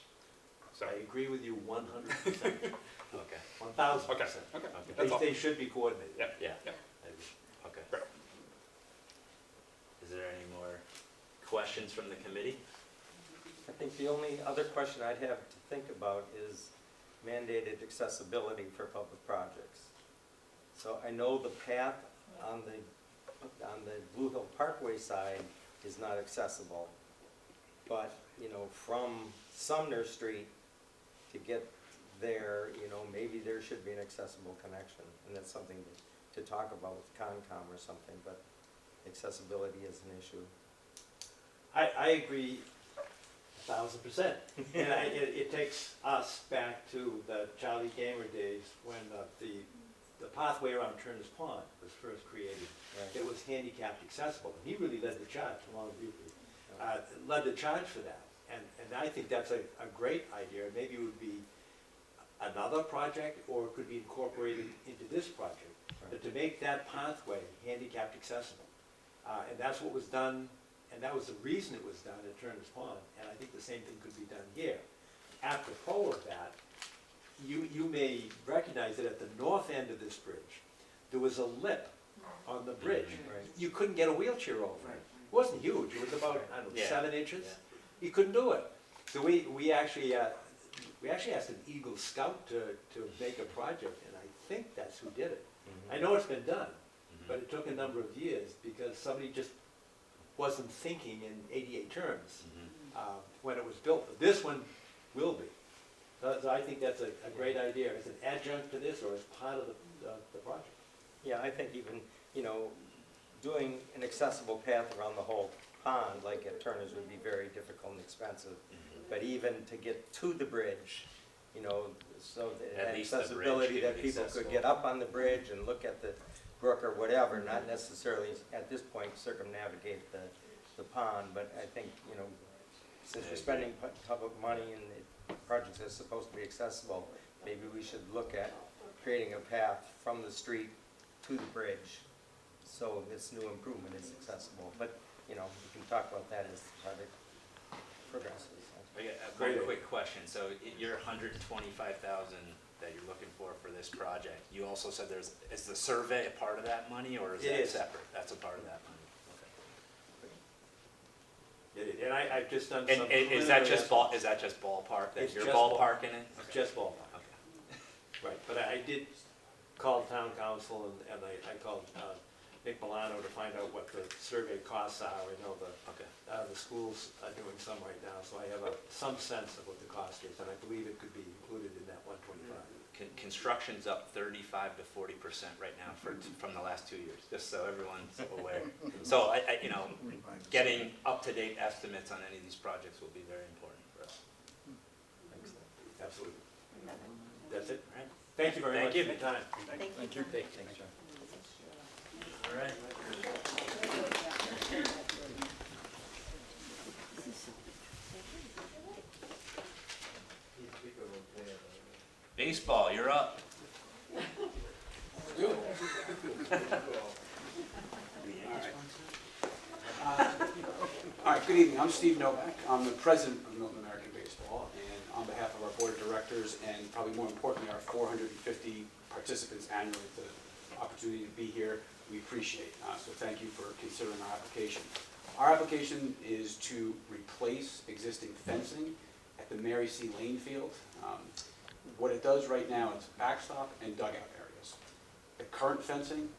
So, I agree with you 100%, Okay, 1,000%. okay, that's all. They should be coordinated. Yep. yeah. Yep. I agree. Okay. Right. Is there any more questions from the committee? I think the only other question I'd have to think about is mandated accessibility for public projects. So I know the path on the Blue Hill Parkway side is not accessible, but, you know, from Sumner Street to get there, you know, maybe there should be an accessible connection, and that's something to talk about with Concom or something, but accessibility is an issue. I agree 1,000%. And it takes us back to the Charlie Gamer days when the pathway around Turner's Pond was first created. Right. It was handicapped accessible, and he really led the charge, along with you, led the charge for that. And I think that's a great idea. Maybe it would be another project, or it could be incorporated into this project. But to make that pathway handicapped accessible. And that's what was done, and that was the reason it was done at Turner's Pond, and I think the same thing could be done here. Apropos of that, you may recognize that at the north end of this bridge, there was a lip on the bridge. Right. You couldn't get a wheelchair over it. It wasn't huge, it was about, I don't know, Yeah. 7 inches. You couldn't do it. So we actually asked an Eagle Scout to make a project, and I think that's who did it. I know it's been done, but it took a number of years because somebody just wasn't thinking in ADA terms when it was built. But this one will be. So I think that's a great idea. As an adjunct to this or as part of the project. Yeah, I think even, you know, doing an accessible path around the whole pond, like at Turner's, would be very difficult and expensive. But even to get to the bridge, you know, so At that least the bridge accessibility, could that be people accessible. could get up on the bridge and look at the brook or whatever, not necessarily at this point circumnavigate the pond, but I think, you know, since we're spending public money and the project is supposed to be accessible, maybe we should look at creating a path from the street to the bridge, so this new improvement is accessible. But, you know, we can talk about that as the project progresses. I got a very quick question. So your 125,000 that you're looking for this project, you also said is the survey a part of that money, or is It that is. separate? That's a part of that money. And I've just done Okay. some. And is that just ballpark, that It's you're just ballparking it? It's just ballpark. Okay. Right, but I did call town council and I called Nick Milano to find out what the survey costs are. I know Okay. the schools are doing some right now, so I have some sense of what the cost is, and I believe it could be included in that 125. Construction's up 35 to 40% right now from the last 2 years, just so everyone's aware. So you know, getting up-to-date estimates on any of these projects will be very important for us. Absolutely. That's it, right? Thank you very Thank much you. for your time. Thank you. Thanks, John. All right. Baseball, you're up. All right, good evening. I'm Steve Novak. I'm the president of Milton American Baseball, and on behalf of our board of directors and probably more importantly, our 450 participants annually, the opportunity to be here, we appreciate. So thank you for considering our application. Our application is to replace existing fencing at the Mary C. Lane Field. What it does right now is backstop and dugout areas. The current fencing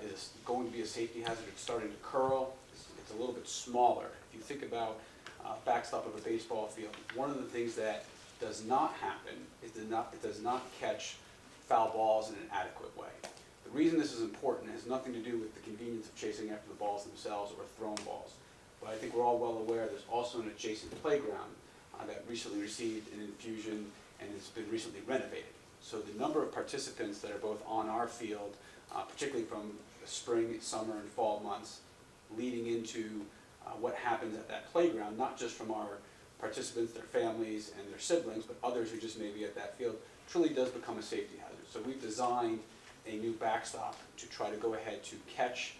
is going to be a safety hazard. It's starting to curl. It's a little bit smaller. If you think about backstop of a baseball field, one of the things that does not happen is it does not catch foul balls in an adequate way. The reason this is important has nothing to do with the convenience of chasing after the balls themselves or thrown balls. But I think we're all well aware there's also an adjacent playground that recently received an infusion and has been recently renovated. So the number of participants that are both on our field, particularly from the spring, summer, and fall months, leading into what happens at that playground, not just from our participants, their families, and their siblings, but others who just may be at that field, truly does become a safety hazard. So we've designed a new backstop to try to go ahead to catch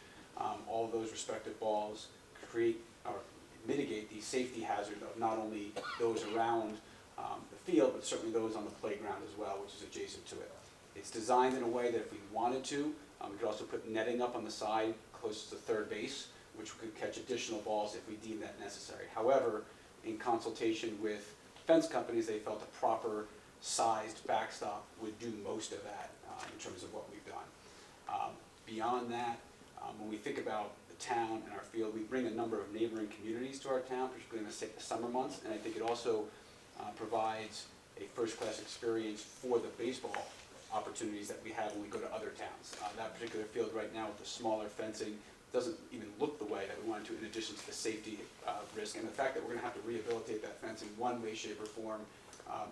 all of those respective balls, create or mitigate the safety hazard of not only those around the field, but certainly those on the playground as well, which is adjacent to it. It's designed in a way that if we wanted to, we could also put netting up on the side closest to third base, which could catch additional balls if we deem that necessary. However, in consultation with fence companies, they felt a proper sized backstop would do most of that in terms of what we've done. Beyond that, when we think about the town and our field, we bring a number of neighboring communities to our town, particularly in the summer months, and I think it also provides a first-class experience for the baseball opportunities that we have when we go to other towns. That particular field right now with the smaller fencing doesn't even look the way that we wanted to, in addition to the safety risk and the fact that we're going to have to rehabilitate that fence in one way, shape, or form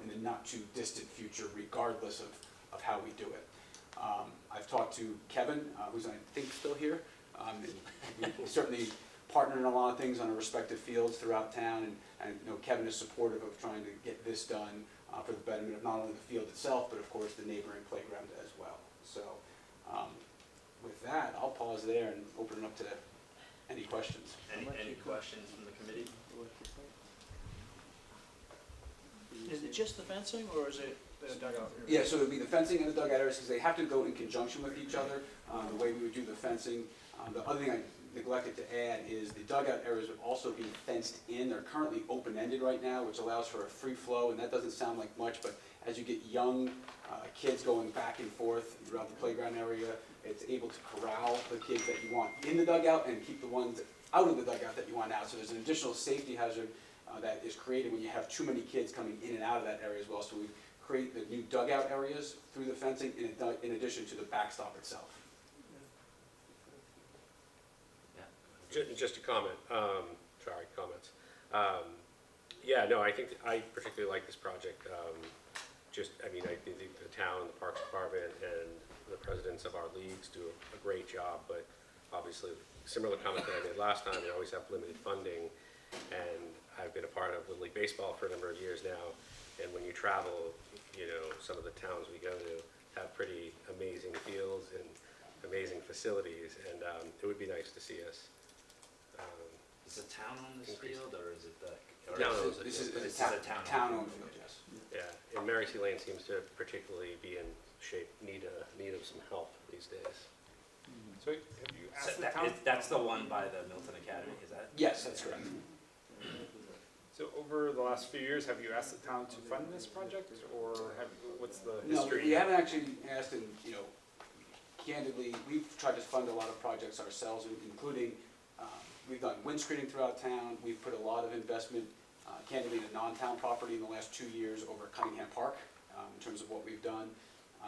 in the not too distant future, regardless of how we do it. I've talked to Kevin, who's I think still here. And we certainly partner in a lot of things on our respective fields throughout town, and you know, Kevin is supportive of trying to get this done for the betterment of not only the field itself, but of course the neighboring playground as well. So with that, I'll pause there and open it up to any questions. Any questions from the committee? Is it just the fencing, or is it the dugout area? Yeah, so it would be the fencing and the dugout areas, because they have to go in conjunction with each other, the way we would do the fencing. The other thing I neglected to add is the dugout areas would also be fenced in. They're currently open-ended right now, which allows for a free flow, and that doesn't sound like much, but as you get young kids going back and forth throughout the playground area, it's able to corral the kids that you want in the dugout and keep the ones out of the dugout that you want out. So there's an additional safety hazard that is created when you have too many kids coming in and out of that area as well. So we create the new dugout areas through the fencing in addition to the backstop itself. Just a comment, comments. Yeah, no, I think, I particularly like this project. I mean, I think the town, the Parks Department, and the presidents of our leagues do a great job, but obviously, similar comment that I made last time, they always have limited funding, and I've been a part of Little League Baseball for a number of years now, and when you travel, you know, some of the towns we go to have pretty amazing fields and amazing facilities, and it would be nice to see us. Is the town on this field, or is it the? or Town is owns it. This is This is a a town. town-owned field, yes. Yeah, and Mary C. Lane seems to particularly be in shape, need of some help these days. So have you So asked the town? that's the one by the Milton Academy, is that? Yes, that's correct. So over the last few years, have you asked the town to fund this project, or what's the No, history? we haven't actually asked, and, you know, candidly, we've tried to fund a lot of projects ourselves, including, we've done windscreening throughout town, we've put a lot of investment, candidly, in non-town property in the last 2 years over at Cunningham Park, in terms of what we've done.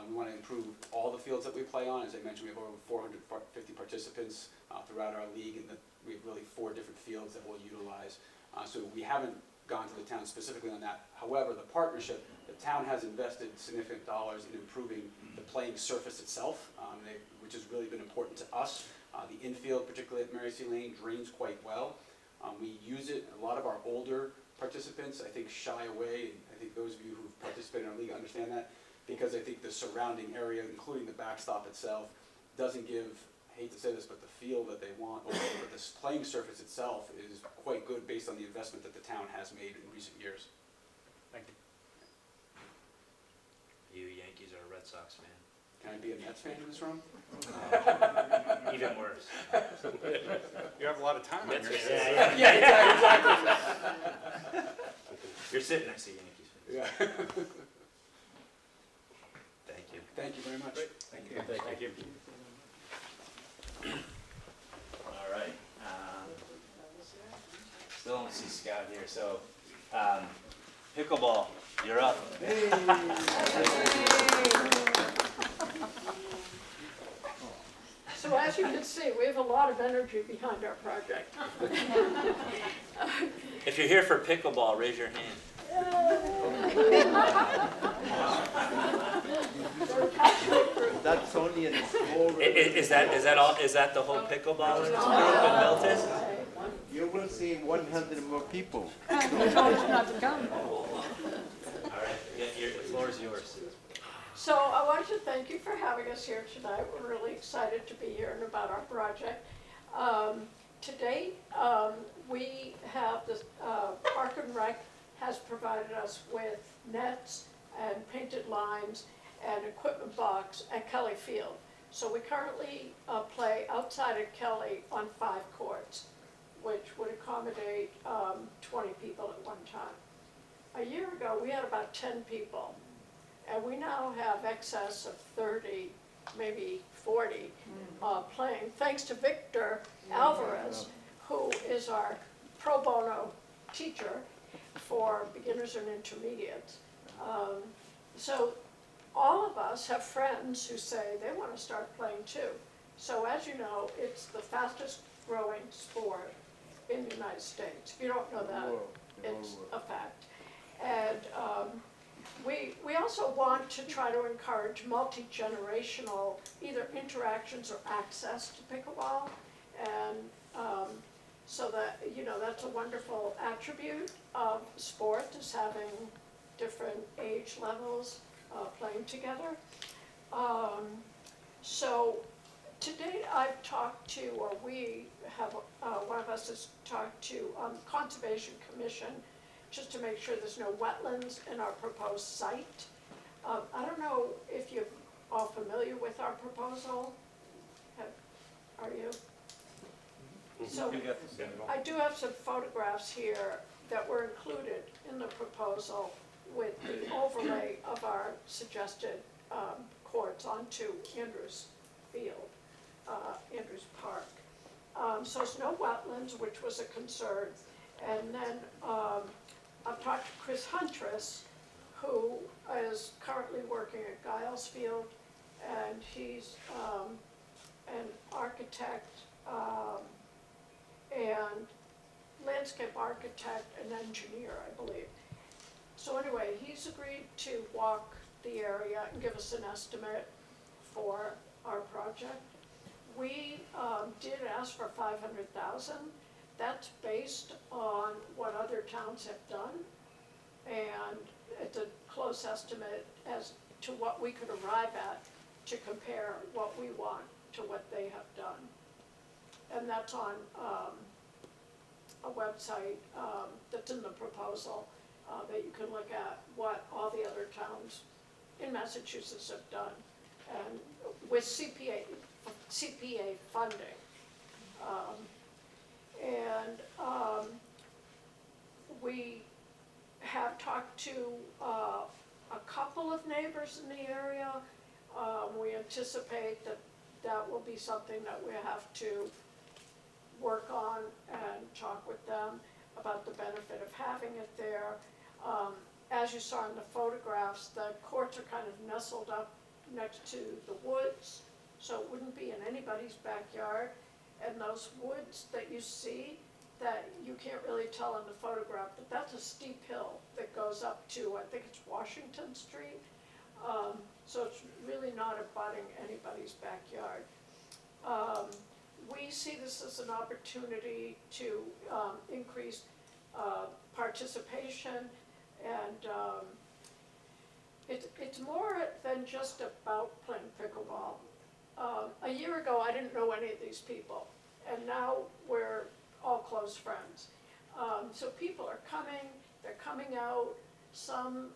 We want to improve all the fields that we play on. As I mentioned, we have over 450 participants throughout our league, and we have really 4 different fields that we'll utilize. So we haven't gone to the town specifically on that. However, the partnership, the town has invested significant dollars in improving the playing surface itself, which has really been important to us. The infield, particularly at Mary C. Lane, drains quite well. We use it. A lot of our older participants, I think, shy away, and I think those of you who've participated in our league understand that, because I think the surrounding area, including the backstop itself, doesn't give, I hate to say this, but the feel that they want, but the playing surface itself is quite good based on the investment that the town has made in recent years. Thank you. You Yankees or a Red Sox fan? Can I be a Mets fan in this room? Even worse. You have a lot of time on your hands. Yeah, exactly. You're sitting next to Yankees fans. Yeah. Thank you. Thank you very much. Thank you. Thank you. All right. Still don't see Scott here, so pickleball, you're up. So as you can see, we have a lot of energy behind our project. If you're here for pickleball, raise your hand. That's only a small. Is that all? Is that the whole pickleball group in Milton? You will see 100 more people. All right, the floor is yours. So I want to thank you for having us here tonight. We're really excited to be hearing about our project. To date, we have the Park and Rec has provided us with nets and painted lines and equipment box at Kelly Field. So we currently play outside of Kelly on 5 courts, which would accommodate 20 people at one time. A year ago, we had about 10 people, and we now have excess of 30, maybe 40 playing, thanks to Victor Alvarez, who is our pro bono teacher for beginners and intermediates. So all of us have friends who say they want to start playing too. So as you know, it's the fastest growing sport in the United States. If you don't know that, it's a fact. And we also want to try to encourage multi-generational either interactions or access to pickleball. And so that, you know, that's a wonderful attribute of sport, is having different age levels playing together. So to date, I've talked to, or we have, one of us has talked to Conservation Commission, just to make sure there's no wetlands in our proposed site. I don't know if you're all familiar with our proposal. Are you? So I do have some photographs here that were included in the proposal with the overlay of our suggested courts onto Andrews Field, Andrews Park. So it's no wetlands, which was a concern. And then I've talked to Chris Huntress, who is currently working at Giles Field, and he's an architect and landscape architect and engineer, I believe. So anyway, he's agreed to walk the area and give us an estimate for our project. We did ask for $500,000. That's based on what other towns have done, and it's a close estimate as to what we could arrive at to compare what we want to what they have done. And that's on a website that's in the proposal that you can look at what all the other towns in Massachusetts have done, and with CPA funding. We have talked to a couple of neighbors in the area. We anticipate that that will be something that we have to work on and talk with them about the benefit of having it there. As you saw in the photographs, the courts are kind of nestled up next to the woods, so it wouldn't be in anybody's backyard. And those woods that you see, that you can't really tell in the photograph, but that's a steep hill that goes up to, I think it's Washington Street. So it's really not abutting anybody's backyard. We see this as an opportunity to increase participation, and it's more than just about playing pickleball. A year ago, I didn't know any of these people, and now we're all close friends. So people are coming, they're coming out. Some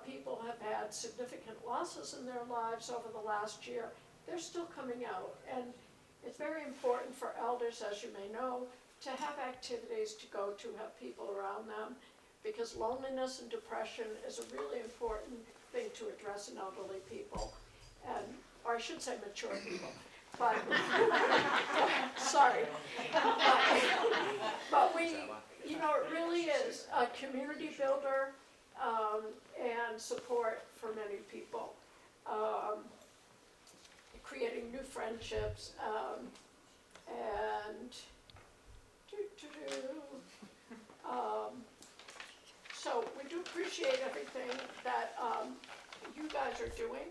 people have had significant losses in their lives over the last year. They're still coming out, and it's very important for elders, as you may know, to have activities to go to, have people around them, because loneliness and depression is a really important thing to address in elderly people, and, or I should say mature people, but, sorry. But we, you know, it really is a community builder and support for many people. Creating new friendships, and so we do appreciate everything that you guys are doing,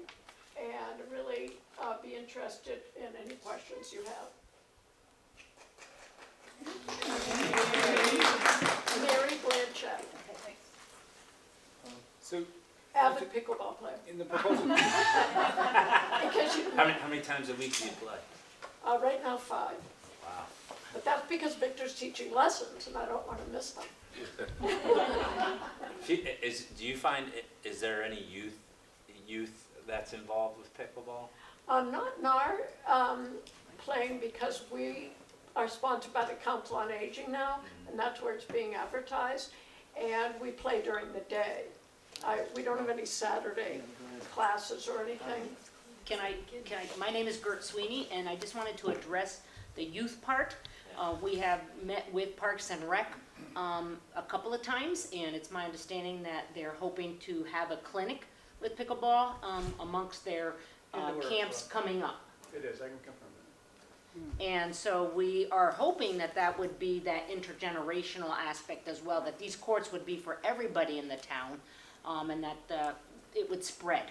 and really be interested in any questions you have. Mary Blanchett, So, avid pickleball player. in the proposal, In case you didn't know. How many times a week do you play? Right now 5. Wow. But that's because Victor's teaching lessons and I don't want to miss them. Do you find, is there any youth that's involved with pickleball? Not in our playing, because we are sponsored by the Council on Aging now, and that's where it's being advertised. And we play during the day. We don't have any Saturday classes or anything. My name is Gert Sweeney, and I just wanted to address the youth part. We have met with Parks and Rec a couple of times, and it's my understanding that they're hoping to have a clinic with pickleball, amongst their Yeah, they were, camps coming up. It is, I can confirm that. And so we are hoping that that would be that intergenerational aspect as well, that these courts would be for everybody in the town, and that it would spread.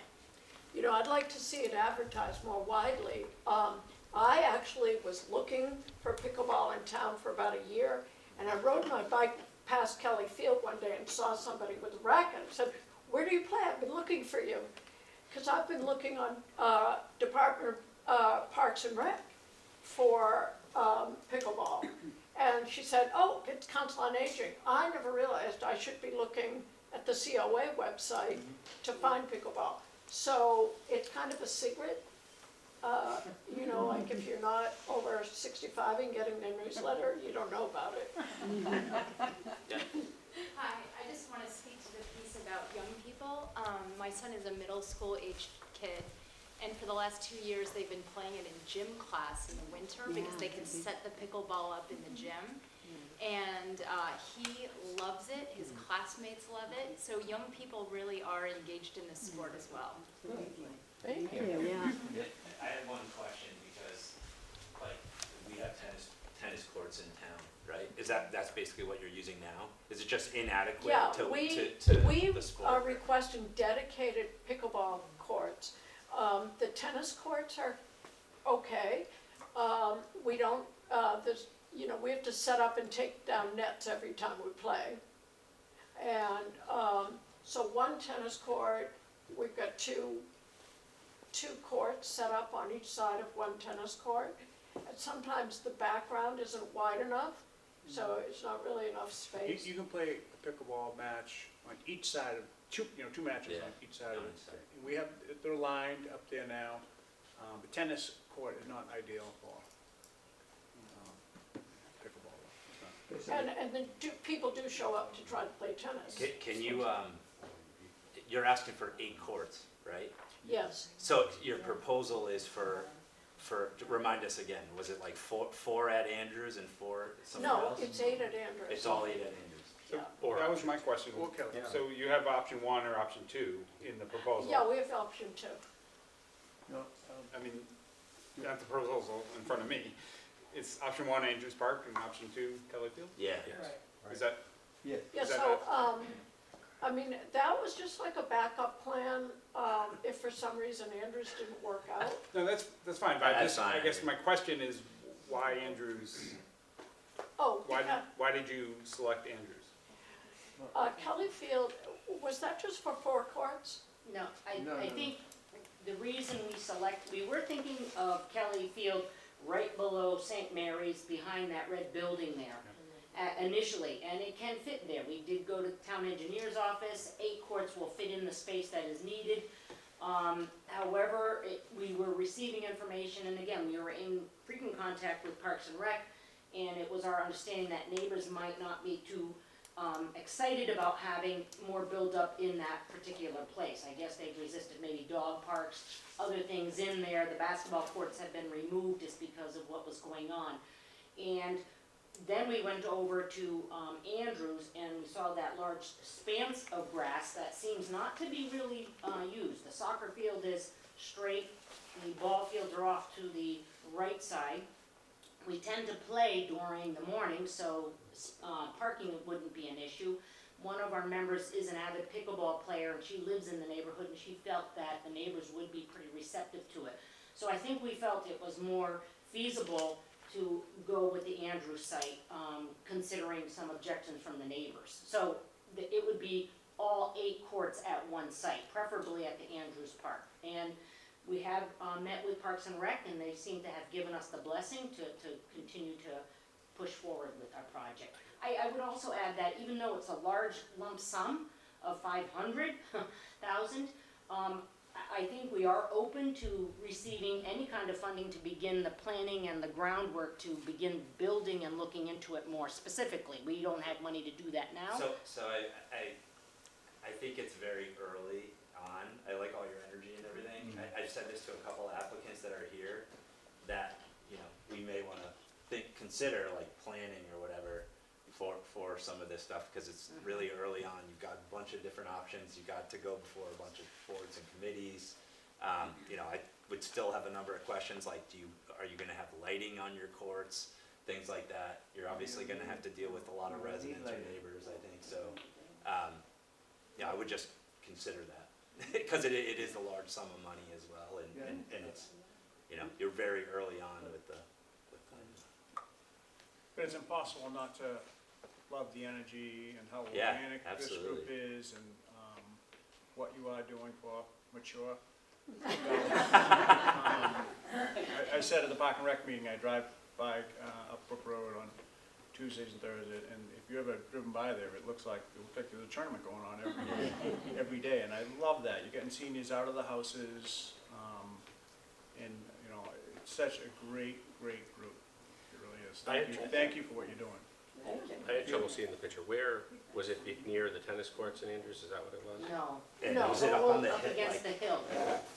You know, I'd like to see it advertised more widely. I actually was looking for pickleball in town for about a year, and I rode my bike past Kelly Field one day and saw somebody with a racket. I said, "Where do you play? I've been looking for you." Because I've been looking on Department of Parks and Rec for pickleball. And she said, "Oh, it's Council on Aging." I never realized I should be looking at the COA website to find pickleball. So it's kind of a secret. You know, like if you're not over 65 and getting their newsletter, you don't know about it. Hi, I just want to speak to the piece about young people. My son is a middle school aged kid, and for the last 2 years, they've been playing it in gym class in the winter because they can set the pickleball up in the gym. And he loves it, his classmates love it, so young people really are engaged in this sport as well. Thank you. Yeah. I had one question because, like, we have tennis courts in town, right? That's basically what you're using now? Is it just inadequate Yeah, to we the sport? are requesting dedicated pickleball courts. The tennis courts are okay. We don't, you know, we have to set up and take down nets every time we play. And so one tennis court, we've got two courts set up on each side of one tennis court. And sometimes the background isn't wide enough, so it's not really enough space. You can play a pickleball match on each side of, two matches on each side of it. They're lined up there now. The tennis court is not ideal for pickleball. And then people do show up to try to play tennis. Can you, you're asking for 8 courts, right? Yes. So your proposal is for, remind us again, was it like four at Andrews and 4 somewhere No, else? it's 8 at Andrews. It's all 8 at Andrews? Yeah. Or That was my question. Yeah. So you have option 1 or option 2 in the proposal? Yeah, we have option 2. I mean, you have the proposal in front of me. It's option 1, Andrews Park, and option 2, Kelly Field? Yeah. Is that? Yes. Yeah, Is that so, I mean, that was just like a backup plan, if for some reason Andrews didn't work out. No, that's fine, but That's fine. I guess my question is, why Andrews? Oh, Why did you select Andrews? Kelly Field, was that just for 4 courts? No, I think the reason we were thinking of Kelly Field right below St. Mary's, behind that red building there. Initially, and it can fit there. We did go to the town engineer's office. 8 courts will fit in the space that is needed. However, we were receiving information, and again, we were in frequent contact with Parks and Rec, and it was our understanding that neighbors might not be too excited about having more buildup in that particular place. I guess they've resisted maybe dog parks, other things in there. The basketball courts have been removed just because of what was going on. And then we went over to Andrews, and we saw that large expanse of grass that seems not to be really used. The soccer field is straight, the ball fields are off to the right side. We tend to play during the morning, so parking wouldn't be an issue. One of our members is an avid pickleball player, and she lives in the neighborhood, and she felt that the neighbors would be pretty receptive to it. So I think we felt it was more feasible to go with the Andrews site, considering some objections from the neighbors. So it would be all 8 courts at one site, preferably at the Andrews Park. And we have met with Parks and Rec, and they seem to have given us the blessing to continue to push forward with our project. I would also add that even though it's a large lump sum of $500,000, I think we are open to receiving any kind of funding to begin the planning and the groundwork to begin building and looking into it more specifically. We don't have money to do that now. So I think it's very early on. I like all your energy and everything. I've said this to a couple applicants that are here, that, you know, we may want to consider like planning or whatever for some of this stuff, because it's really early on. You've got a bunch of different options. You've got to go before a bunch of boards and committees. You know, I would still have a number of questions like, are you gonna have lighting on your courts? Things like that. You're obviously gonna have to deal with a lot of residents or neighbors, I think, so, yeah, I would just consider that. Because it is a large sum of money as well, and it's, you know, you're very early on with the. But it's impossible not to love the energy and how Yeah, organic this group absolutely. is and what you are doing for mature. I said at the Park and Rec meeting, I drive by up Brook Road on Tuesdays and Thursdays, and if you ever driven by there, it looks like there's a tournament going on every day, and I love that. You're getting seniors out of the houses, and you know, it's such a great group. It really is. Thank you for what you're doing. Thank you. I had trouble seeing the picture. Where, was it near the tennis courts in Andrews? Is that what it was? No, And No, was it up on the up hit, against the like, hill.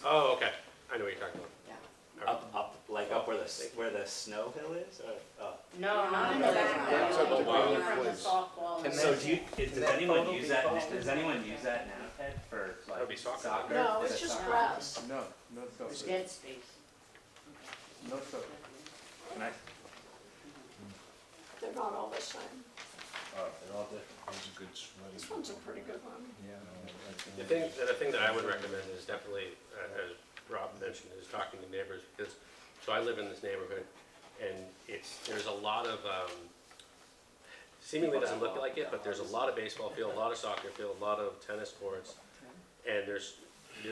Oh, okay. I know what you're talking about. Yeah. up where the snow hill is? Or, No, not in the back. That's up to You're the from the place. softball. Can So that- does that anyone photo use be that, posted? does anyone use that now, Ted, for That would be like soccer. soccer? No, it's just grass. No, no soccer, Dead space. no soccer. Can I? They're not all the same. Oh, they're all different. This one's a pretty good one. The thing that I would recommend is definitely, as Rob mentioned, is talking to neighbors, because, so I live in this neighborhood, and there's a lot of, seemingly doesn't look like it, but there's a lot of baseball field, a lot of soccer field, a lot of tennis courts, and there's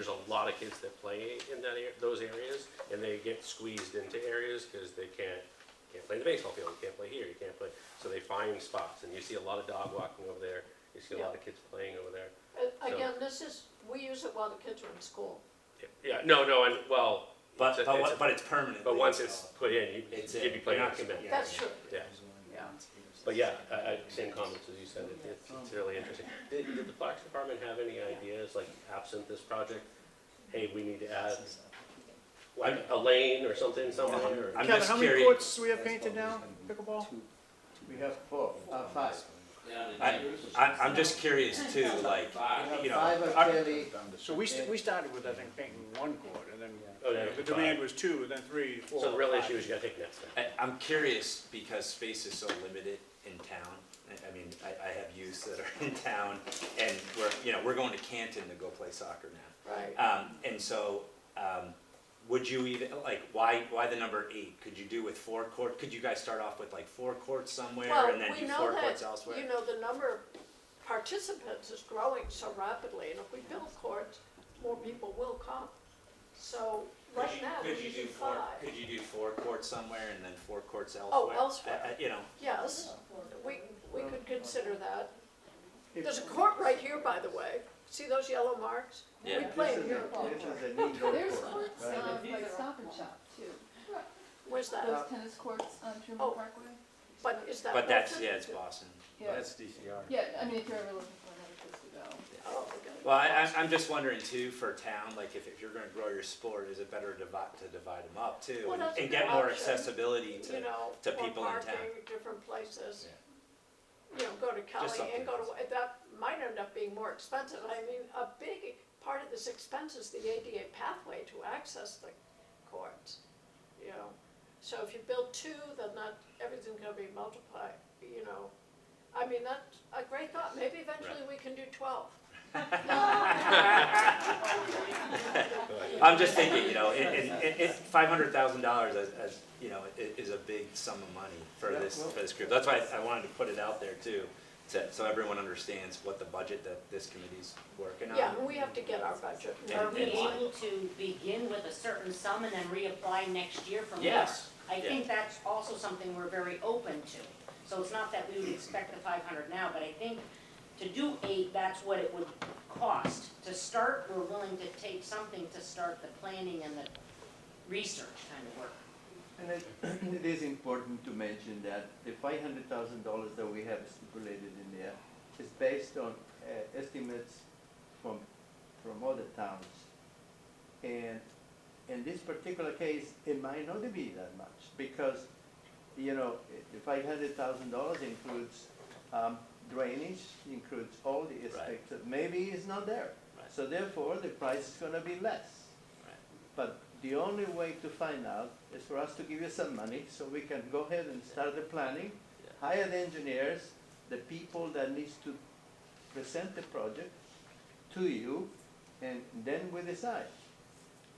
a lot of kids that play in those areas, and they get squeezed into areas because they can't play in the baseball field, you can't play here, you can't play, so they find spots, and you see a lot of dog walking over there, you see a lot of kids playing over there. Again, we use it while the kids are in school. Yeah, no, and, well, But it's- but it's permanent. but once it's put in, It's you'd be playing you're on not cement. gonna- That's true, Yeah, yeah. but yeah, same comments as you said, it's really interesting. Did the Parks Department have any ideas, like absent this project, hey, we need to add like a lane or something somewhere? or- I'm Kevin, just how many curious. courts do we have painted now, pickleball? We have five. I'm just curious too, like, you know, Five our- actually, So we started with, I think, painting one court, and then Oh, yeah, the demand was two, then three, four. So the real five. issue is you gotta take next step. I'm curious because space is so limited in town. I mean, I have youths that are in town, and we're going to Canton to go play soccer now. Right. And so, would you even, like, why the number 8? Could you do with 4 courts? Could you guys start off with like 4 courts somewhere Well, and then we do know 4 that, courts elsewhere? you know, the number of participants is growing so rapidly, and if we build courts, more people will come. So right now, we Could you do do 4? 5. Could you do 4 courts somewhere and then 4 courts elsewhere? Oh, elsewhere. You know, Yes, we could consider that. There's a court right here, by the way. See those yellow marks? Yeah. We play in here. this is an indoor There's court, courts, right? like Stop and Shop too. Where's that? Those tennis courts on Truman Oh. Parkway. But is that? but that's, Milton? yeah, it's Boston. Yeah, DCR. yeah, I mean, if you're ever looking for another place to go. Oh, okay. Well, I'm just wondering too, for town, like if you're gonna grow your sport, is it better to divide them up too? Well, that's a And good get more option. accessibility You know, to more people in town. parking, different places. You know, go to Kelly something. and go to, that might end up being more expensive. I mean, a big part of this expense is the ADA pathway to access the courts, you know. So if you build 2, then everything's gonna be multiplied, you know. I mean, that's a great thought. Maybe eventually we can do 12. I'm just thinking, you know, $500,000 as, you know, is a big sum of money for this group. That's why I wanted to put it out there too, so everyone understands what the budget that this committee's working on. Yeah, and we have to get our budget. Are we able to begin with a certain sum and then reapply next year for more? Yes. I think that's also something we're very open to. So it's not that we would expect the 500 now, but I think to do 8, that's what it would cost. To start, we're willing to take something to start the planning and the research kind of work. And it is important to mention that the $500,000 that we have stipulated in there is based on estimates from other towns. And in this particular case, it might not be that much because, you know, the $500,000 includes Drainage includes all the aspects that maybe is not there. Right. So therefore, the price is gonna be less. Right. But the only way to find out is for us to give you some money, so we can go ahead and start the planning, hire the engineers, the people that needs to present the project to you, and then we decide.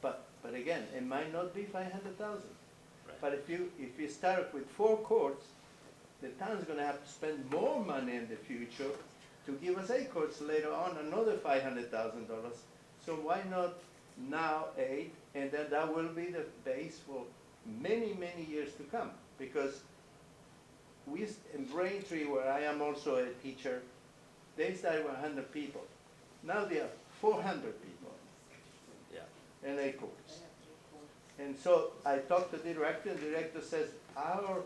But again, it might not be 500,000. Right. But if you start with 4 courts, the town's gonna have to spend more money in the future to give us 8 courts later on, another $500,000. So why not now 8, and then that will be the base for many, many years to come. Because in Braintree, where I am also a teacher, they started with 100 people. Now they have 400 people. Yeah. And 8 courts. And so I talked to the director, and the director says, our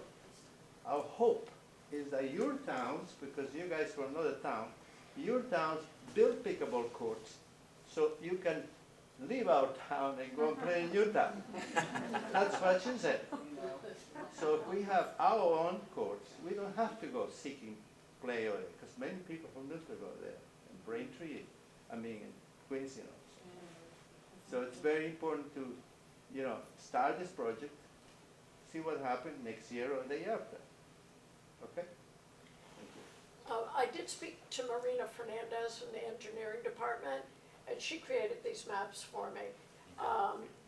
hope is that your towns, because you guys from another town, your towns build pickleball courts so you can leave our town and go and play in your town. That's what she said. So if we have our own courts, we don't have to go seeking play over there, because many people from Milton go there, and Braintree, in Queens, So it's very important to, start this project, see what happens next year or the year after. Okay? I did speak to Marina Fernandez in the engineering department, and she created these maps for me.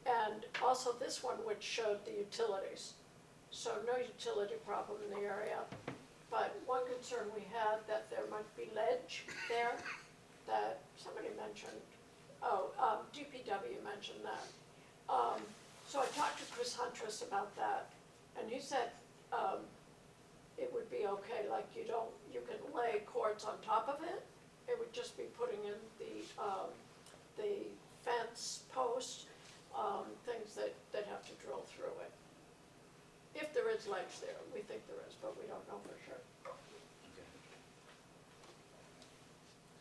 And also this one, which showed the utilities. So no utility problem in the area. But one concern we had, that there might be ledge there, that somebody mentioned. DPW mentioned that. So I talked to Chris Huntress about that, and he said, it would be okay, like you can lay cords on top of it. It would just be putting in the fence posts, things that have to drill through it. If there is ledge there, we think there is, but we don't know for sure. Okay.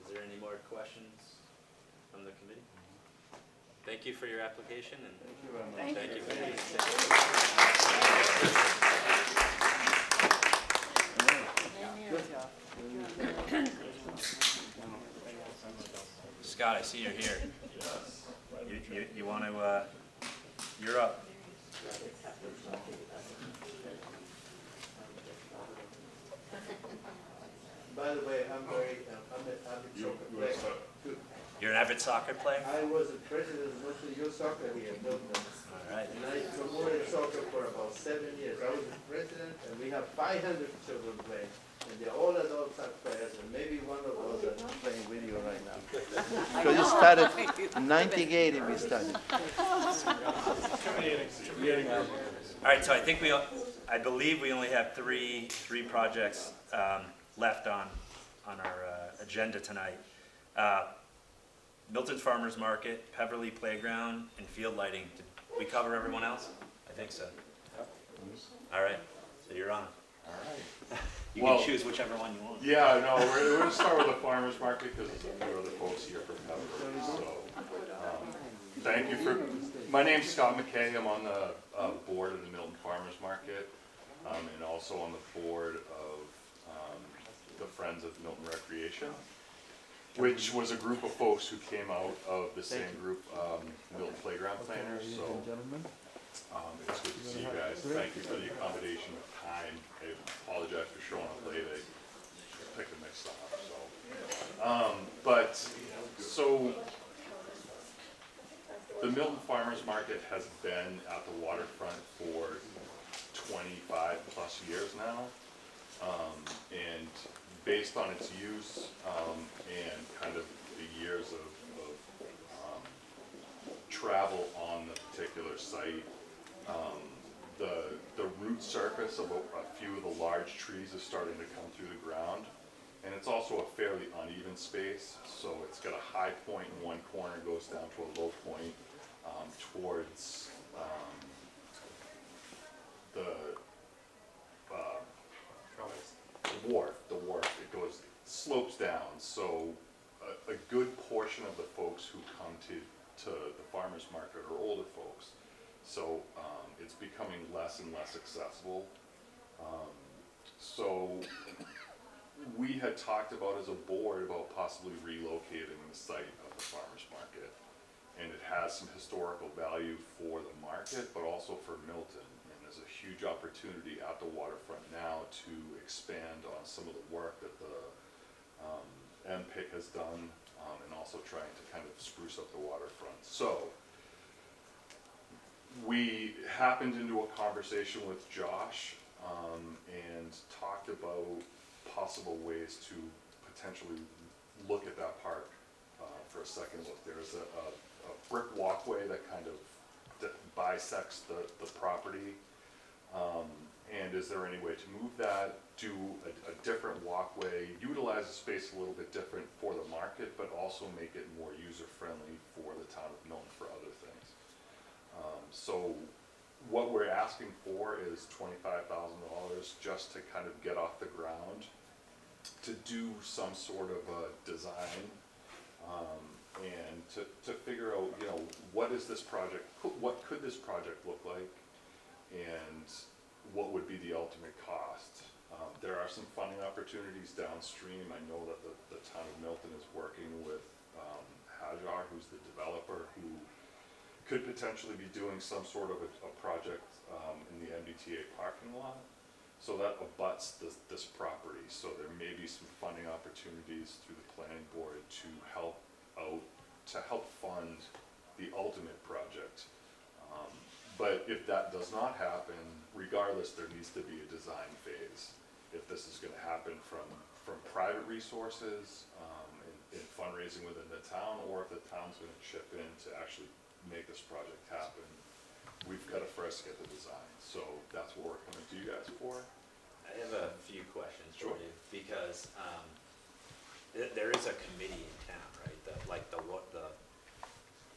Is there any more questions from the committee? Thank you for your application, and Thank you very much. thank you for Scott, I see you're here. You want to, you're up. By the way, I'm an avid soccer player. You're an avid soccer player? I was the president of Milton Youth Soccer here in Milton. All right. And I promoted soccer for about 7 years. I was the president, and we have 500 children playing. And they're all adult soccer players, and maybe one of those that is playing with you right now. Because it started in 1980, we started. All right, so I believe we only have three projects left on our agenda tonight. Milton Farmers Market, Peverly Playground, and field lighting. Did we cover everyone else? I think so. All right, so you're on. All right. You can choose whichever one you want. Yeah, no, we're going to start with the farmer's market because there's a few other folks here from Peverly. So, thank you for. My name's Scott McKay. I'm on the board of the Milton Farmers Market, and also on the board of the Friends of Milton Recreation, which was a group of folks who came out of the same group, Milton Playground Planners. So it's good to see you guys. Thank you for the accommodation of time. I apologize for showing up late. I picked a mixed up. So the Milton Farmers Market has been at the waterfront for 25 plus years now, and based on its use and kind of the years of travel on the particular site, the root surface of a few of the large trees is starting to come through the ground, and it's also a fairly uneven space, so it's got a high point in one corner, goes down to a low point towards the wharf. It slopes down, so a good portion of the folks who come to the farmers market are older folks, so it's becoming less and less accessible. So we had talked about as a board about possibly relocating the site of the farmer's market. And it has some historical value for the market, but also for Milton. And there's a huge opportunity at the waterfront now to expand on some of the work that the MPIC has done, and also trying to kind of spruce up the waterfront. So we happened into a conversation with Josh, and talked about possible ways to potentially look at that park for a second look. There's a brick walkway that kind of bisects the property. And is there any way to move that, do a different walkway, utilize the space a little bit different for the market, but also make it more user-friendly for the town of Milton for other things. So what we're asking for is $25,000 just to kind of get off the ground, to do some sort of a design, and to figure out, you know, what is this project, what could this project look like, and what would be the ultimate cost. There are some funding opportunities downstream. I know that the town of Milton is working with Hajar, who's the developer, who could potentially be doing some sort of a project in the MBTA parking lot. So that abuts this property. So there may be some funding opportunities through the planning board to help fund the ultimate project. But if that does not happen, regardless, there needs to be a design phase. If this is gonna happen from private resources, in fundraising within the town, or if the town's gonna chip in to actually make this project happen, we've gotta first get the design. So that's what we're coming to you guys for. I have a few questions for you, because there is a committee in town, right?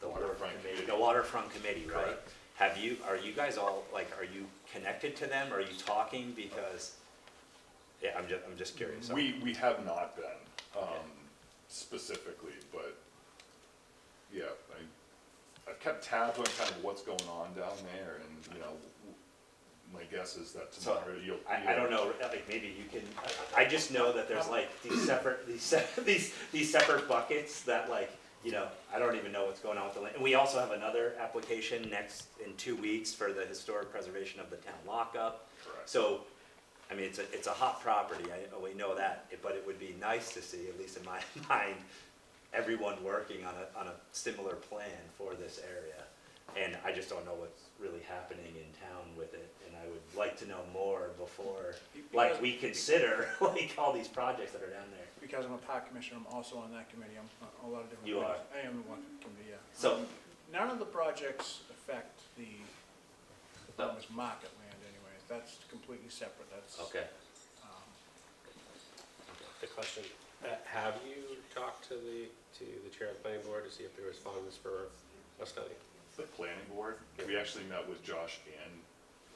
The Waterfront committee. The waterfront committee, right? Correct. Are you guys all, like, are you connected to them? Are you talking? Because, yeah, I'm just curious. We have not been, specifically, but yeah, I've kept tabs on kind of what's going on down there, and, you know, my guess is that So, tomorrow you'll. I don't know, like, maybe you can, I just know that there's like these separate buckets that, like, you know, I don't even know what's going on with the land. And we also have another application in 2 weeks for the historic preservation of the town lockup. Correct. So, I mean, it's a hot property, we know that, but it would be nice to see, at least in my mind, everyone working on a similar plan for this area. And I just don't know what's really happening in town with it, and I would like to know more before, like, we consider, like, all these projects that are down there. Because I'm a park commissioner, I'm also on that committee, I'm on a lot of different. You are? committees. I am on the committee, yeah. So- None of the projects affect the farmer's market land anyways, that's completely separate, that's. Okay. The question, have you talked to the chair of the planning board to see if there was funds for a study? The planning board, we actually met with Josh and.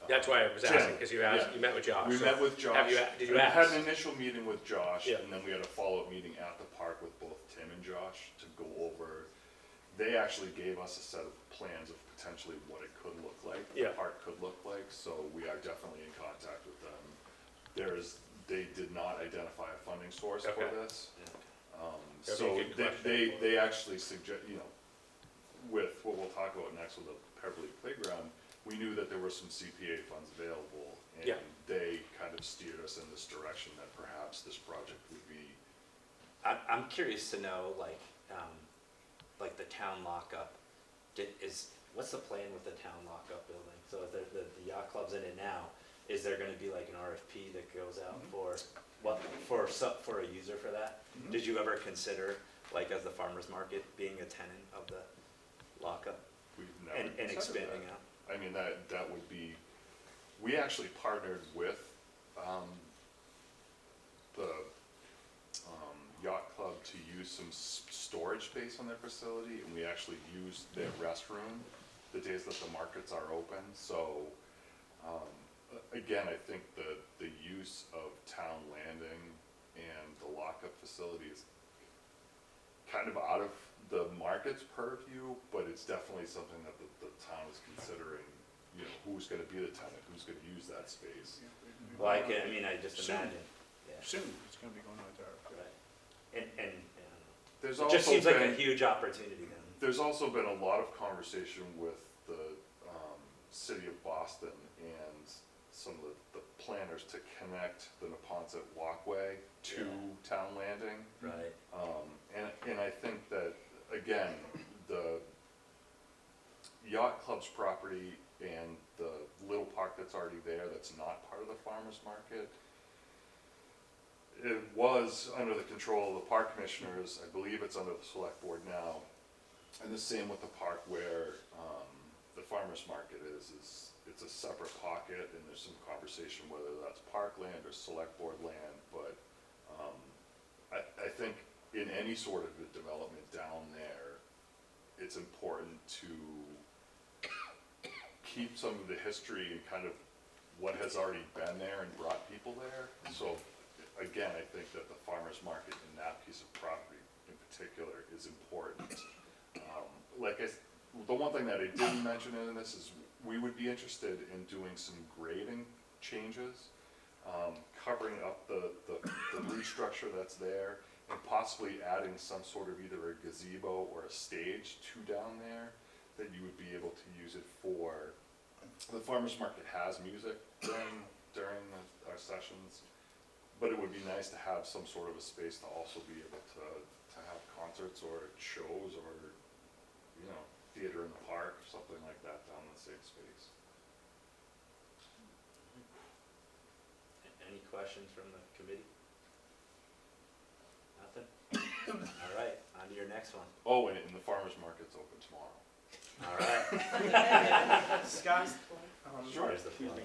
That's why I was asking, because you Yeah. met with Josh. We so met with Josh. did you We ask? had an initial meeting with Josh, Yeah. and then we had a follow-up meeting at the park with both Tim and Josh to go over. They actually gave us a set of plans of potentially what it could look like, the Yeah. park could look like, so we are definitely in contact with them. They did not identify a funding source for Okay. this. That'd So be a good question. they actually suggest, you know, with what we'll talk about next with the Beverly Playground, we knew that there were some CPA funds available, and Yeah. they kind of steered us in this direction that perhaps this project would be. I'm curious to know, like the town lockup, what's the plan with the town lockup building? So if the yacht club's in it now, is there gonna be like an RFP that goes out for a user for that? Mhm. Did you ever consider, like, as the farmer's market, being a tenant of the lockup We've never and considered expanding that. out? I mean, that would be, we actually partnered with, the, yacht club to use some storage space on their facility, and we actually used their restroom the days that the markets are open, so, again, I think the use of town landing and the lockup facility is kind of out of the market's purview, but it's definitely something that the town is considering, you know, who's gonna be the tenant, who's gonna use that space. Well, I just Soon. imagine, soon, it's gonna be going out there. Right. And There's it just also seems like a been- huge opportunity then. There's also been a lot of conversation with the city of Boston and some of the planners to connect the Neponset walkway to Town Landing. Right. And I think that, again, the yacht club's property and the little park that's already there that's not part of the farmer's market, it was under the control of the park commissioners. I believe it's under the select board now. And the same with the park where the farmer's market is it's a separate pocket, and there's some conversation whether that's parkland or select board land, but I think in any sort of a development down there, it's important to keep some of the history and kind of what has already been there and brought people there. So again, I think that the farmer's market in that piece of property in particular is important. The one thing that I didn't mention in this is we would be interested in doing some grading changes, covering up the root structure that's there, and possibly adding some sort of either a gazebo or a stage to down there that you would be able to use it for. The farmer's market has music during our sessions, but it would be nice to have some sort of a space to also be able to have concerts or shows or, you know, theater in the park or something like that down in the same space. Any questions from the committee? Nothing? All right, on to your next one. Oh, and the farmer's market's open tomorrow. All right. Scott, Sure. There's the excuse me.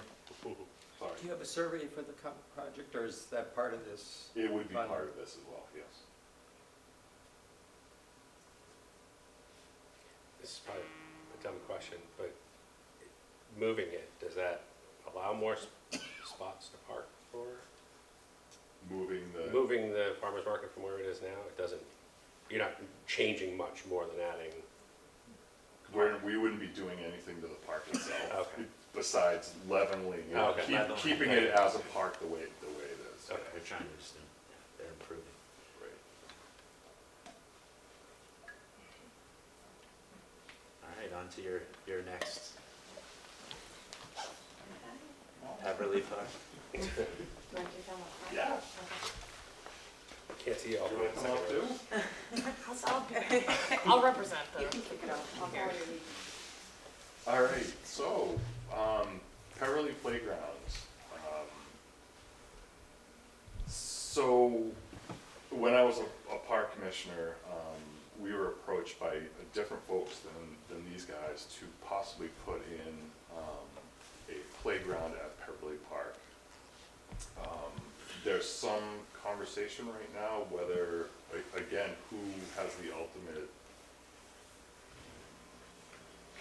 Sorry. Do you have a survey for the project, or is that part of this? It would be Fund. part of this as well, yes. This is probably a dumb question, but moving it, does that allow more spots to park for? Moving Moving the farmer's market from where it is now, it doesn't, you're not changing much more than adding. We wouldn't be doing anything to the park itself. Okay. Besides leveling, you know, Okay. Leveling. keeping it as a park the way it is. Okay. They're trying to just, they're improving. Right. All right, on to your next. Beverly Park. Do you want to come up? Yeah. Can't see all Do you want to come up too? I'll represent them. You can kick it off. I'll follow your lead. All right, so, Peverly Playgrounds. So, when I was a park commissioner, we were approached by different folks than these guys to possibly put in a playground at Peverly Park. There's some conversation right now whether, again, who has the ultimate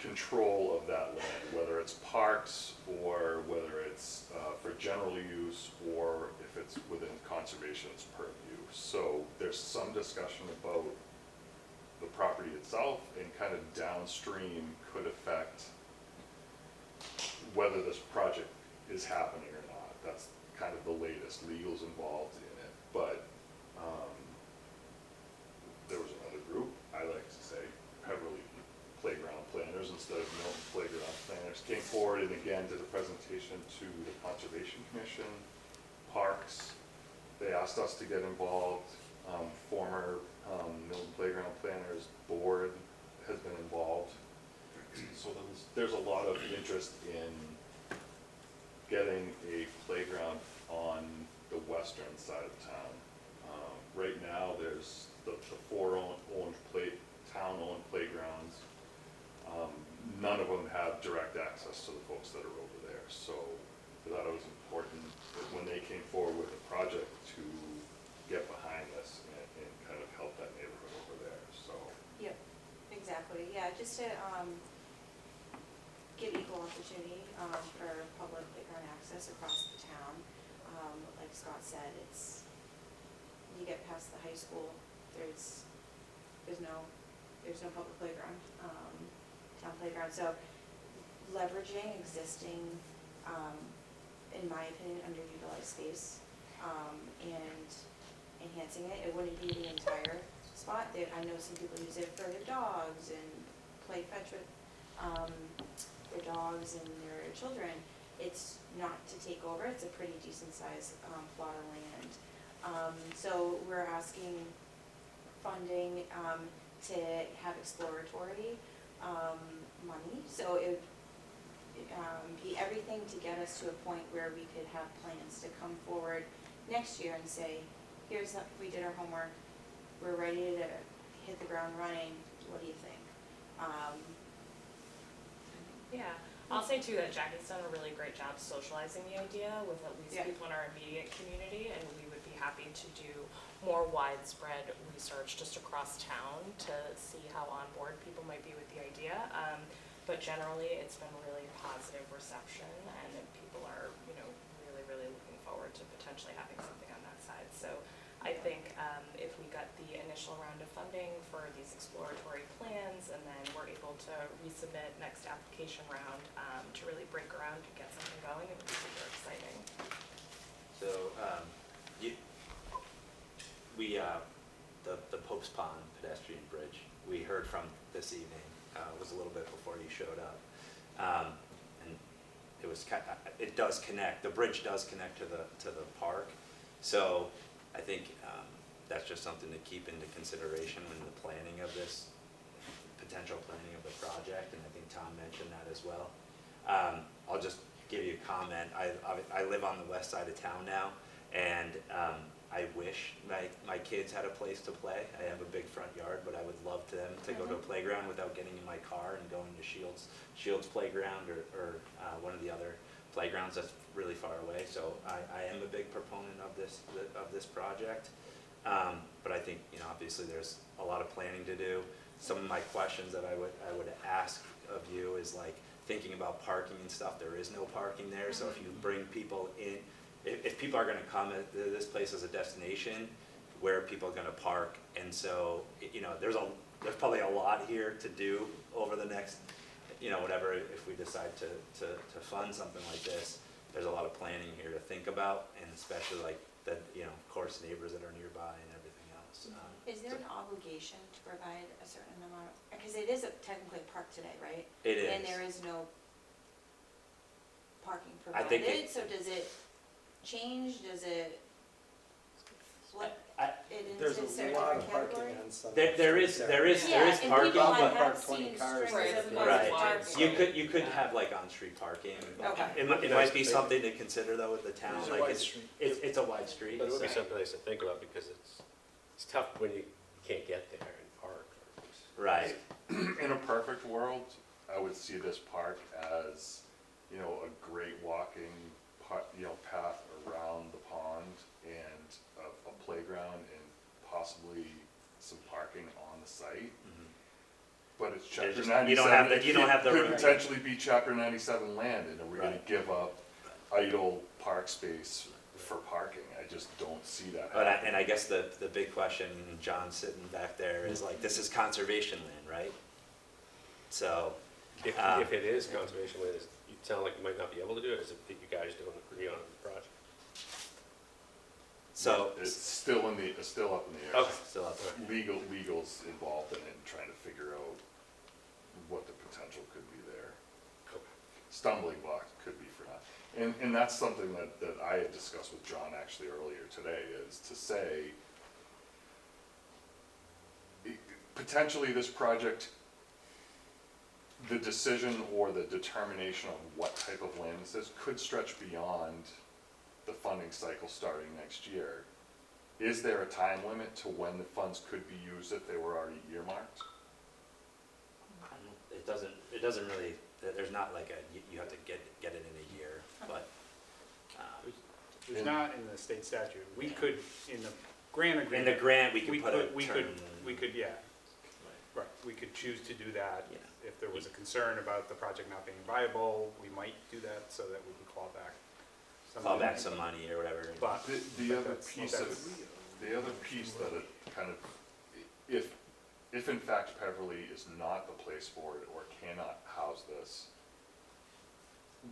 control of that land, whether it's parks or whether it's for general use or if it's within conservation's purview. So there's some discussion about the property itself, and kind of downstream could affect whether this project is happening or not. That's kind of the latest. Legal's involved in it, but there was another group, I like to say, Peverly Playground Planners instead of Milton Playground Planners, came forward and again did a presentation to the Conservation Commission, Parks. They asked us to get involved. Former Milton Playground Planners Board has been involved. So there's a lot of interest in getting a playground on the western side of town. Right now, there's the four town-owned playgrounds. None of them have direct access to the folks that are over there. So I thought it was important that when they came forward with a project to get behind this and kind of help that neighborhood over there, so. Yep, exactly, yeah, just to, give equal opportunity, for public playground access across the town. Like Scott said, you get past the high school, there's no public playground, town playground, so leveraging existing, in my opinion, underutilized space, and enhancing it. It wouldn't be the entire spot. I know some people use it for their dogs and play fetch with their dogs and their children. It's not to take over, it's a pretty decent sized plot of land. So we're asking funding to have exploratory money. So it would be everything to get us to a point where we could have plans to come forward next year and say, here's, we did our homework, we're ready to hit the ground running, what do you think? Yeah, I'll say too that Jackie's done a really great job socializing the idea with at least Yeah. people in our immediate community, and we would be happy to do more widespread research just across town to see how on board people might be with the idea. But generally, it's been really positive reception, and people are, you know, really, really looking forward to potentially having something on that side. So I think if we got the initial round of funding for these exploratory plans, and then we're able to resubmit next application round to really break ground and get something going, it would be super exciting. So, the Pope's Pond pedestrian bridge, we heard from this evening, was a little bit before you showed up. And it was, it does connect, the bridge does connect to the park. So I think that's just something to keep into consideration when the planning of this, potential planning of the project, and I think Tom mentioned that as well. I'll just give you a comment. I live on the west side of town now, and I wish my kids had a place to play. I have a big front yard, but I would love them to go to a playground without getting in my car and going to Shields Playground or one of the other playgrounds that's really far away. So I am a big proponent of this project. But I think, you know, obviously there's a lot of planning to do. Some of my questions that I would ask of you is like thinking about parking and stuff. There is no parking there, so if you bring people in, if people are going to come at this place as a destination, where are people going to park? And so, you know, there's probably a lot here to do over the next, you know, whatever, if we decide to fund something like this. There's a lot of planning here to think about, and especially like the, you know, of course, neighbors that are nearby and everything else. Is there an obligation to provide a certain amount, because it is technically a park today, right? It is. And there is no parking I think provided, so does it change, does it flip it There's into a a certain lot different of parking category? on some. There is Yeah, and parking, people but have seen strings of no right. parking. You could have like on-street parking. Okay. It might be something to consider though with the town. It's a like wide street. It's a wide street. But it would be so- something nice to think about, because it's tough when you can't get there and park. Right. In a perfect world, I would see this park as, you know, a great walking, path around the pond and a playground and possibly some parking on the site. But it's chapter There's just- 97. you don't have the It room. could potentially be chapter 97 land, and are we gonna Right. give up idle park space for parking? I just don't see that But happening. and I guess the big question, John sitting back there, is like, this is conservation land, right? So, If it is conservation land, you sound like you might not be able to do it, is it that you guys don't agree on the project? so, It's still up in the air. okay, still up there. Legal's involved in it, and trying to figure out what the potential could be there. Stumbling block could be for now. And that's something that I had discussed with John actually earlier today, is to say, potentially this project, the decision or the determination of what type of land this is could stretch beyond the funding cycle starting next year. Is there a time limit to when the funds could be used if they were already earmarked? It doesn't really, there's not like you have to get it in a year, but, There's not in the state statute. We could, in the grant in agreement. the grant, we could put a we term. could, yeah. Right, we could choose to do that. Yeah. If there was a concern about the project not being viable, we might do that so that we can claw back some Claw of the back money. some money or whatever. But The other that's- piece that's- that it kind of, if in fact Peverly is not the place for it or cannot house this,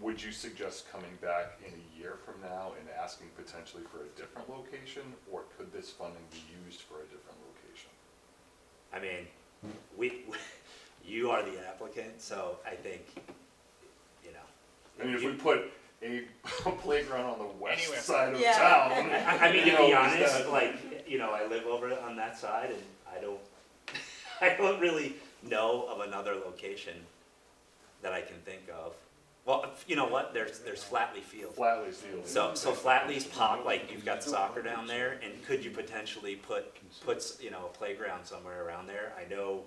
would you suggest coming back in a year from now and asking potentially for a different location, or could this funding be used for a different location? I mean, you are the applicant, so I think, you know. I mean, if we put a playground on the west Anywhere. side of Yeah. town. I mean, to you know, be is honest, that- like, you know, I live over on that side and I don't really know of another location that I can think of. Well, you know what, there's Flatley Field. Flatley's the only. So Flatley's pop, like, you've got soccer down there, and could you potentially put, you know, a playground somewhere around there? I know,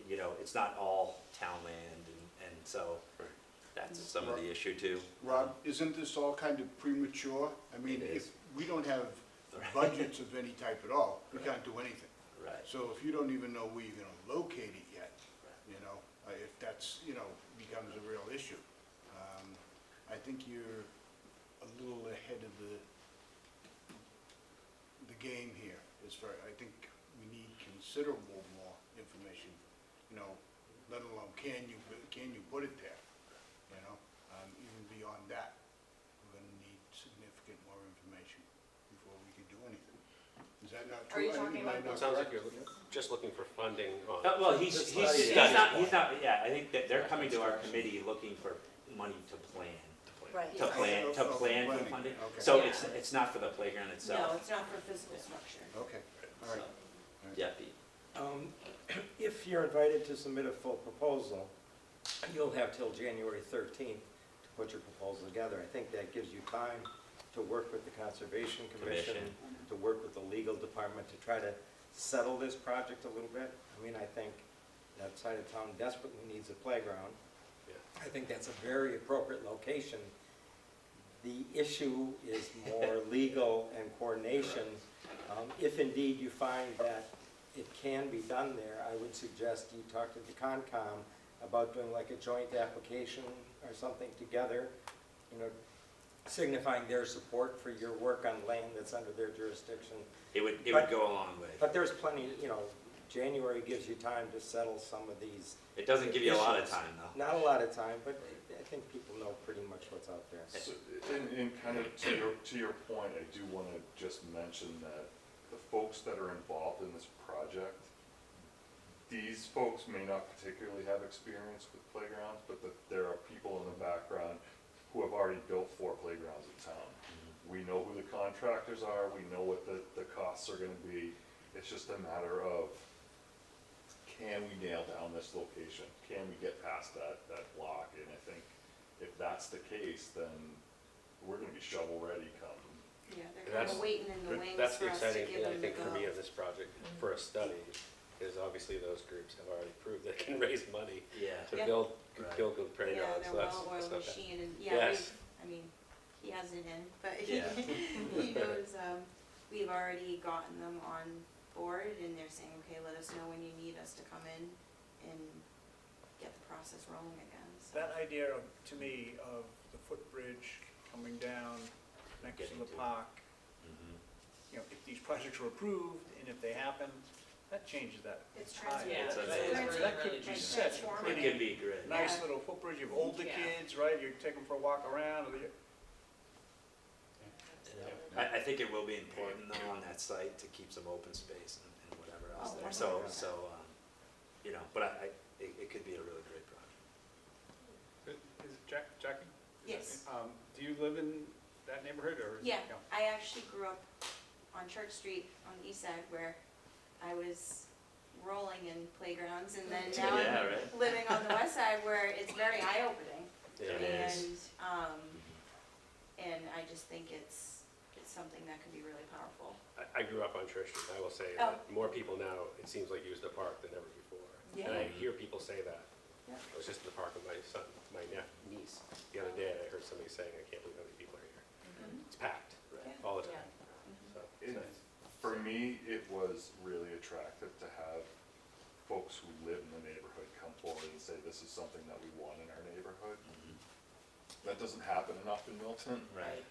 you know, it's not all town land, and so that's some of the issue too. Rob, isn't this all kind of premature? I mean, It if is. we don't have budgets of any type at all, we can't do anything. Right. So if you don't even know where you're gonna locate it yet, you know, if that's, you know, becomes a real issue. I think you're a little ahead of the game here, as far, I think we need considerable more information, you know, let alone can you put it there, you know? Even beyond that, we're gonna need significant more information before we can do anything. Is that not true? Are you talking about- It sounds like you're just looking for funding on. Well, he's not, yeah, I think that they're coming to our committee looking for money to plan. Right. To plan for Planning, funding. okay. So Yeah. it's not for the playground itself. No, it's not for physical structure. Okay, all right. Yeah, Pete. If you're invited to submit a full proposal, you'll have till January 13th to put your proposal together. I think that gives you time to work with the Conservation Commission, to work with the legal department to try to settle this project a little bit. I mean, I think that side of town desperately needs a playground. I think that's a very appropriate location. The issue is more legal and coordination. If indeed you find that it can be done there, I would suggest you talk to the Concom about doing like a joint application or something together, you know, signifying their support for your work on land that's under their jurisdiction. It would But- go a long way. But there's plenty, you know, January gives you time to settle some of these. It doesn't give you a lot of issues. time though. Not a lot of time, but I think people know pretty much what's out there. So, and kind of to your point, I do want to just mention that the folks that are involved in this project, these folks may not particularly have experience with playgrounds, but that there are people in the background who have already built 4 playgrounds in town. We know who the contractors are, we know what the costs are gonna be. It's just a matter of, can we nail down this location? Can we get past that block? And I think if that's the case, then we're gonna be shovel ready come. Yeah, And they're kind that's- of waiting in the wings That's for the us to exciting give thing, I them the think, for me go. of this project, for a study, is obviously those groups have already proved they can raise money Yeah. to Yeah. build Right. good Yeah, playgrounds, they're so that's, well-oiled that's okay. machine, and yeah, Yes. I mean, he has it in, but Yeah. he knows, we've already gotten them on board, and they're saying, okay, let us know when you need us to come in and get the process rolling again, so. That idea to me of the footbridge coming down next to Getting the to it. park, Mhm. you know, if these projects are approved and if they happen, that changes that. It's entire- transformative. It's a- That could be such a It pretty can be great. nice Yeah. little footbridge. You have older Yeah. kids, right? You take them for a walk around. Or I think it will be important though on that site to keep some open space and whatever else Oh, there. 100%. So, you know, but it could be a really great project. Is it Jackie? Yes. Do you live in that neighborhood or? Yeah, no? I actually grew up on Church Street on the east side where I was rolling in playgrounds, and then now Yeah, I'm right. living on the west side where it's very eye-opening. It And, is. and I just think it's something that could be really powerful. I grew up on Church Street, I will say Oh. that more people now, it seems like, use the park than ever before. Yeah. And I hear people say that. Yeah. I was just in the park with my son, my niece, the other day, and I heard somebody saying, I can't believe how many people are here. It's packed, Yeah. all the Yeah. time, so it's It- nice. For me, it was really attractive to have folks who live in the neighborhood come forward and say, this is something that we want in our neighborhood. That doesn't happen enough in Milton. Right.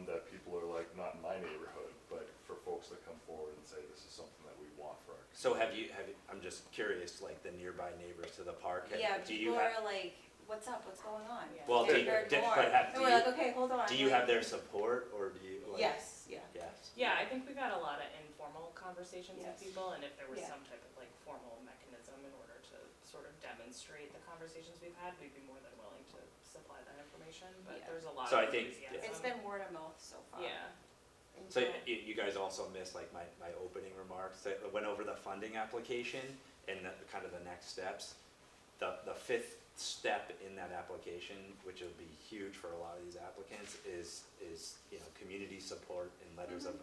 That people are like, not in my neighborhood, but for folks that come forward and say, this is something that we want for our. So have you, I'm just curious, like the nearby neighbors to the park, Yeah, do you people have? are like what's up, what's going on? Well, They do- heard do- more. but have- And do we're you- like, okay, hold on. Do you like- have their support, or do you, like? Yes, yeah. Yes. Yeah, I think we've had a lot of informal conversations with Yes. people, and if there was Yeah. some type of like formal mechanism in order to sort of demonstrate the conversations we've had, we'd be more than willing to supply that information, but Yeah. there's a lot So of I think- enthusiasm. It's been word of mouth so far. Yeah. And So you guys also missed like my opening remarks, that went over the funding application and the kind of the next steps. The fifth step in that application, which will be huge for a lot of these applicants, is community support and letters of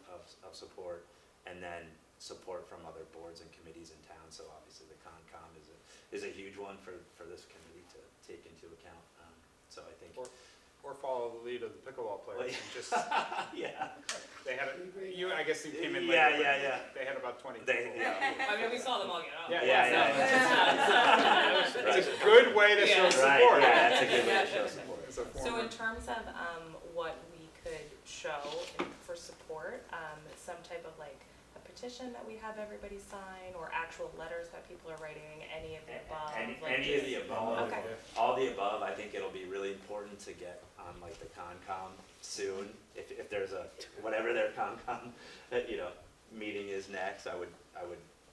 support, and then support from other boards and committees in town. So obviously the Concom is a huge one for this committee to take into account. So I think. Or follow the lead of the pickleball players and just, Yeah. they had, I guess you came in Yeah, later, yeah, but yeah. they had about 20 They- people. yeah. I mean, we saw them all get up. It's a good way to show Yeah. support. Right, yeah, that's a good way to show support. As a So former- in terms of what we could show for support, some type of like a petition that we have everybody sign, or actual letters that people are writing, any of the above? Any like of the above. Okay. All the above. I think it'll be really important to get on like the Concom soon. If there's a, whatever their Concom, meeting is next, I would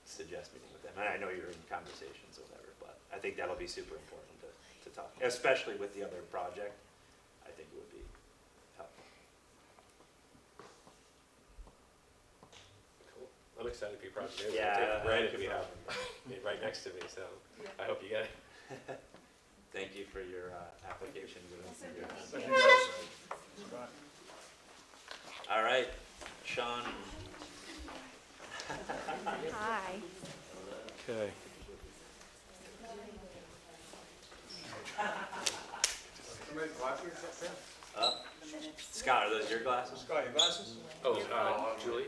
suggest meeting with them. And I know you're in conversations or whatever, but I think that'll be super important to talk, especially with the other project. I think it would be helpful. Cool. I'm excited for your project. Yeah, I take for granted I we hope have it right next to me, so I hope you get it. Thank you for your application. Thank you, guys. Scott. All right, Sean. Hi. Okay. Scott, are those your glasses? Scott, your glasses? Oh, Julie?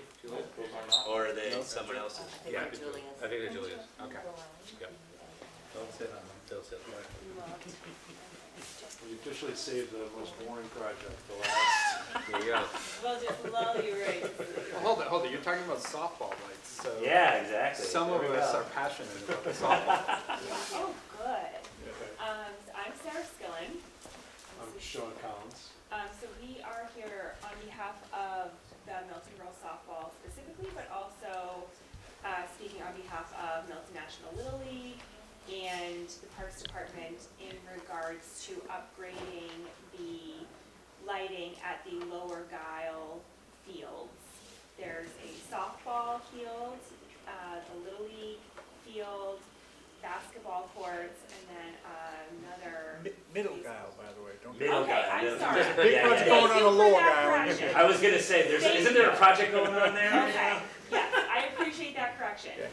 Or are they someone else's? Yeah, I think they're Julia's. Okay. Yep. Don't sit on them. Don't sit. We officially saved the most boring project for last. There you go. We'll just lull you right to sleep. Well, hold it, you're talking about softball lights, so. Yeah, exactly. Some of There we us go. are passionate about the softball. Oh, good. So I'm Sarah Skillen. I'm Sean Collins. So we are here on behalf of the Milton Girls Softball specifically, but also speaking on behalf of Milton National Little League and the Parks Department in regards to upgrading the lighting at the Lower Guile fields. There's a softball field, the Little League field, basketball courts, and then another. Middle Guile, by the way, don't. Middle Okay, guy. I'm Yeah. sorry. Big Yeah, one's yeah, going Thank on you the for lower that guile. correction. I was gonna say, Thank isn't there a you. project going on there? Okay, yes, I appreciate that correction. Okay.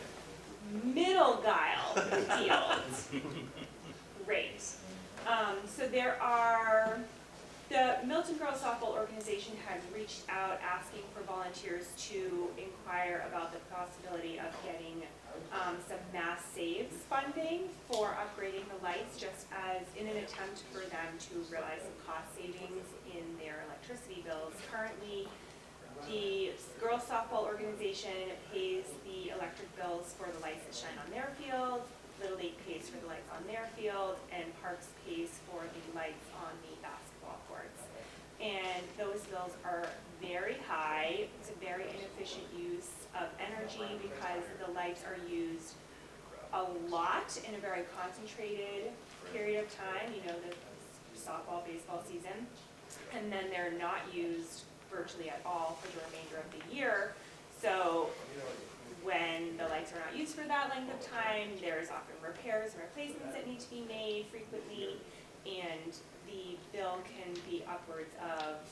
Middle Guile field. Great. So the Milton Girls Softball Organization had reached out asking for volunteers to inquire about the possibility of getting some mass saves funding for upgrading the lights, just as in an attempt for them to realize some cost savings in their electricity bills. Currently, the Girls Softball Organization pays the electric bills for the lights that shine on their field, Little League pays for the lights on their field, and Parks pays for the lights on the basketball courts. And those bills are very high. It's a very inefficient use of energy because the lights are used a lot in a very concentrated period of time, the softball, baseball season. And then they're not used virtually at all for the remainder of the year. So when the lights are not used for that length of time, there's often repairs and replacements that need to be made frequently, and the bill can be upwards of